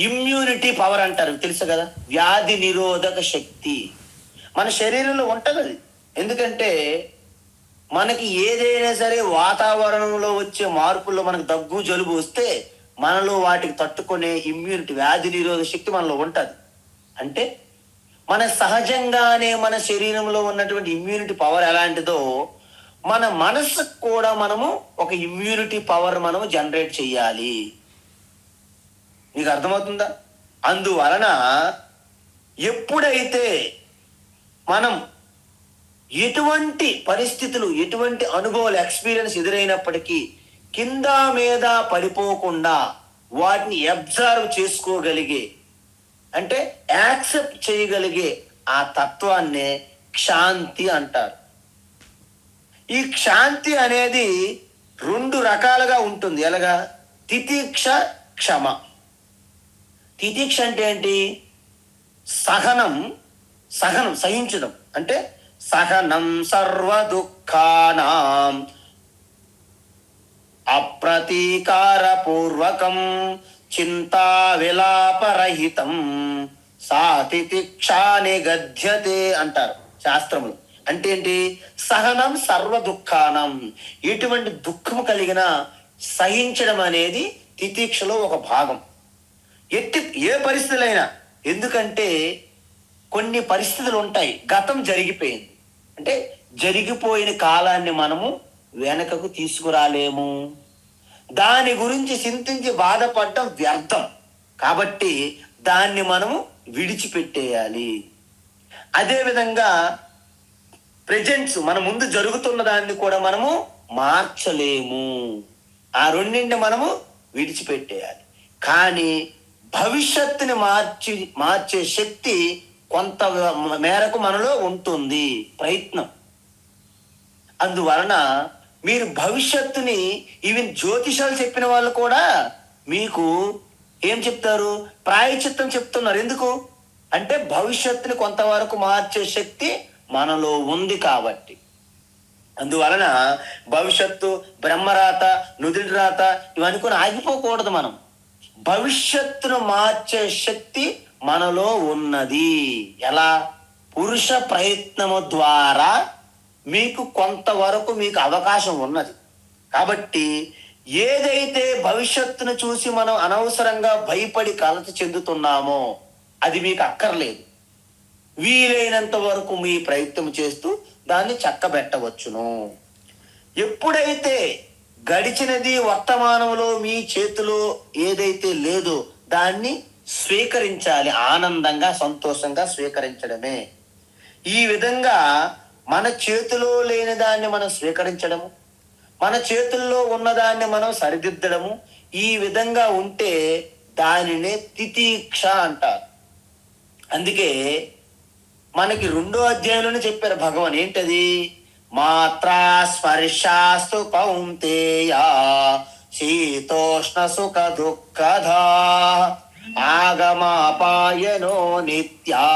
ఇమ్యూనిటీ పవర్ అంటారు, తెలుసు కదా, వ్యాధి నిరోధక శక్తి మన శరీరంలో ఉంటుంది. అది ఎందుకంటే మనకి ఏదైనా సరే వాతావరణంలో వచ్చే మార్పుల్లో మనకు దగ్గు జలుబు వస్తే మనలో వాటికి తట్టుకునే ఇమ్యూనిటీ, వ్యాధి నిరోధక శక్తి మనలో ఉంటుంది. అంటే మన సహజంగానే మన శరీరంలో ఉన్నటువంటి ఇమ్యూనిటీ పవర్ ఎలాంటిదో మన మనసుకు కూడా మనము ఒక ఇమ్యూనిటీ పవర్ మనము జనరేట్ చేయాలి. మీకు అర్థమవుతుందా? అందువలన ఎప్పుడైతే మనం ఎటువంటి పరిస్థితులు, ఎటువంటి అనుభవాలు, ఎక్స్పీరియన్స్ ఎదురైనప్పటికీ కింద మీద పడిపోకుండా వాటిని అబ్జర్వ్ చేసుకోగలిగే అంటే యాక్సెప్ట్ చేయగలిగే ఆ తత్వాన్నే క్షాంతి అంటారు. ఈ క్షాంతి అనేది 2 రకాలుగా ఉంటుంది. ఎలాగా? తితిక్ష, క్షమ. తితిక్ష అంటే ఏంటి? సహనం, సహించడం. అంటే సహనం సర్వ దుఃఖానాం అప్రతీకార పూర్వకం చింతా విలాపరహితం సా తితిక్షా నిగధ్యతే అంటారు శాస్త్రములు. అంటే ఏంటి? సహనం సర్వ దుఃఖానం. ఎటువంటి దుఃఖము కలిగిన సహించడం అనేది తితిక్షలో ఒక భాగం. ఏ పరిస్థితులైనా. ఎందుకంటే కొన్ని పరిస్థితులు ఉంటాయి, గతం జరిగిపోయింది అంటే జరిగిపోయిన కాలాన్ని మనము వెనకకు తీసుకురాలేము. దాని గురించి చింతించి బాధపడటం వ్యర్థం. కాబట్టి దాన్ని మనము విడిచిపెట్టేయాలి. అదేవిధంగా ప్రెజెంట్స్ మన ముందు జరుగుతున్న దాన్ని కూడా మనము మార్చలేము. ఆ రెండింటిని మనము విడిచిపెట్టేయాలి. కానీ భవిష్యత్తుని మార్చే శక్తి కొంత మేరకు మనలో ఉంటుంది, ప్రయత్నం. అందువలన మీరు భవిష్యత్తుని ఈవెన్ జ్యోతిషాలు చెప్పిన వాళ్ళు కూడా మీకు ఏం చెప్తారు? ప్రాయశ్చిత్తం చెప్తున్నారు. ఎందుకు అంటే భవిష్యత్తుని కొంతవరకు మార్చే శక్తి మనలో ఉంది కాబట్టి. అందువలన భవిష్యత్తు, బ్రహ్మరాత, నుదిటి రాత ఇవన్నీ కూడా ఆగిపోకూడదు. మనం భవిష్యత్తును మార్చే శక్తి మనలో ఉన్నది. ఎలా? పురుష ప్రయత్నము ద్వారా మీకు కొంతవరకు మీకు అవకాశం ఉన్నది. కాబట్టి ఏదైతే భవిష్యత్తును చూసి మనం అనవసరంగా భయపడి కలత చెందుతున్నామో అది మీకు అక్కర్లేదు. వీలైనంత వరకు మీ ప్రయత్నం చేస్తూ దాన్ని చక్కబెట్టవచ్చును. ఎప్పుడైతే గడిచినది వర్తమానంలో మీ చేతిలో ఏదైతే లేదో దాన్ని స్వీకరించాలి. ఆనందంగా, సంతోషంగా స్వీకరించడమే. ఈ విధంగా మన చేతిలో లేని దాన్ని మనం స్వీకరించడము, మన చేతుల్లో ఉన్నదాన్ని మనం సరిదిద్దడము, ఈ విధంగా ఉంటే దానినే తితీక్ష అంటారు. అందుకే మనకి 2వ అధ్యాయంలోనే చెప్పారు భగవాన్. ఏంటది? మాత్రా స్పర్శాస్తు కౌంతేయ శీతోష్ణ సుఖ దుఃఖదా ఆగమాపాయనో నిత్యా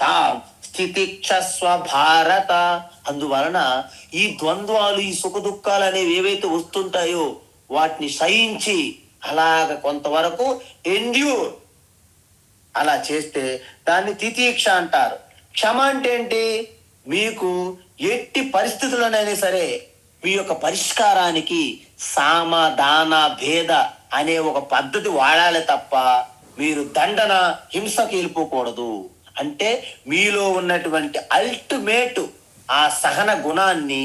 తాం స్థితిక్షస్వ భారత. అందువలన ఈ ద్వంద్వాలు, ఈ సుఖ దుఃఖాలు అనేవి ఏవైతే వస్తుంటాయో వాటిని సహించి అలాగ కొంతవరకు ఎండ్యూర్ అలా చేస్తే దాన్ని తితీక్ష అంటారు. క్షమ అంటే ఏంటి? మీకు ఎట్టి పరిస్థితుల్లోనైనా సరే మీ యొక్క పరిష్కారానికి సామ దాన భేద అనే ఒక పద్ధతి వాడాలి తప్ప మీరు దండన, హింసకి వెళ్ళిపోకూడదు. అంటే మీలో ఉన్నటువంటి అల్టిమేట్ ఆ సహన గుణాన్ని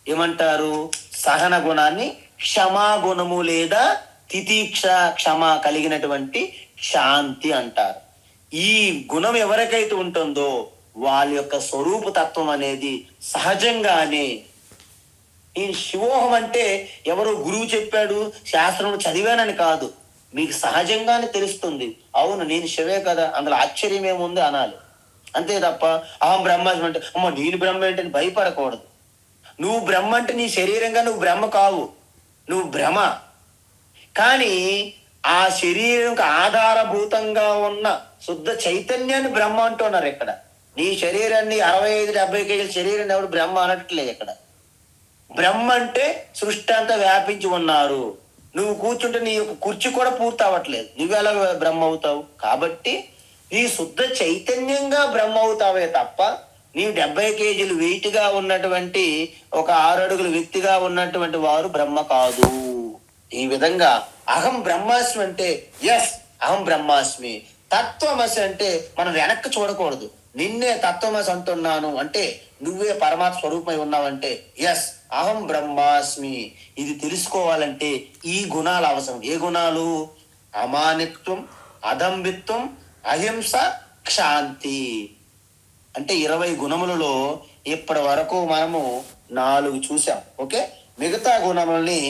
ఏమంటారు? సహన గుణాన్ని క్షమాగుణము లేదా తితీక్ష, క్షమ కలిగినటువంటి శాంతి అంటారు. ఈ గుణం ఎవరికైతే ఉంటుందో వాళ్ళ యొక్క స్వరూప తత్వం అనేది సహజంగానే. ఈ శివోహం అంటే ఎవరో గురువు చెప్పాడు, శాస్త్రంలో చదివానని కాదు, మీకు సహజంగానే తెలుస్తుంది. అవును, నేను శివే కదా, అందులో ఆశ్చర్యం ఏముంది అనాలి. అంతే తప్ప అహం బ్రహ్మాస్మి అంటే అమ్మ నేను బ్రహ్మ ఏంటని భయపడకూడదు. నువ్వు బ్రహ్మ అంటే నీ శరీరంగా నువ్వు బ్రహ్మ కావు, నువ్వు భ్రమ. కానీ ఆ శరీరంకి ఆధారభూతంగా ఉన్న శుద్ధ చైతన్యాన్ని బ్రహ్మ అంటున్నారు. ఇక్కడ నీ శరీరాన్ని 65-70 కేజీల శరీరాన్ని ఎవరు బ్రహ్మ అనట్లేదు. ఇక్కడ బ్రహ్మ అంటే సృష్టి అంతా వ్యాపించి ఉన్నారు. నువ్వు కూర్చుంటే నీ యొక్క కుర్చీ కూడా పూర్తి అవ్వట్లేదు, నువ్వెలా బ్రహ్మ అవుతావు? కాబట్టి నీ శుద్ధ చైతన్యంగా బ్రహ్మ అవుతావే తప్ప నీ 70 కేజీలు వెయిట్ గా ఉన్నటువంటి ఒక 6 అడుగుల వ్యక్తిగా ఉన్నటువంటి వారు బ్రహ్మ కాదు. ఈ విధంగా అహం బ్రహ్మాస్మి అంటే ఎస్ అహం బ్రహ్మాస్మి. తత్వమసి అంటే మనం వెనక్కి చూడకూడదు. నిన్నే తత్వమసి అంటున్నాను అంటే నువ్వే పరమాత్మ స్వరూపమై ఉన్నావంటే ఎస్ అహం బ్రహ్మాస్మి. ఇది తెలుసుకోవాలంటే ఈ గుణాలు అవసరం. ఏ గుణాలు? అమానిత్వం, అదంబిత్వం, అహింస, క్షాంతి. అంటే 20 గుణములలో ఇప్పటి వరకు మనము 4 చూసాం. ఓకే, మిగతా గుణములని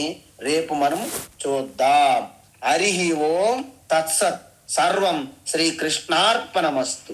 రేపు మనం చూద్దాం. హరి ఓం తత్సత్. సర్వం శ్రీకృష్ణార్పణమస్తు.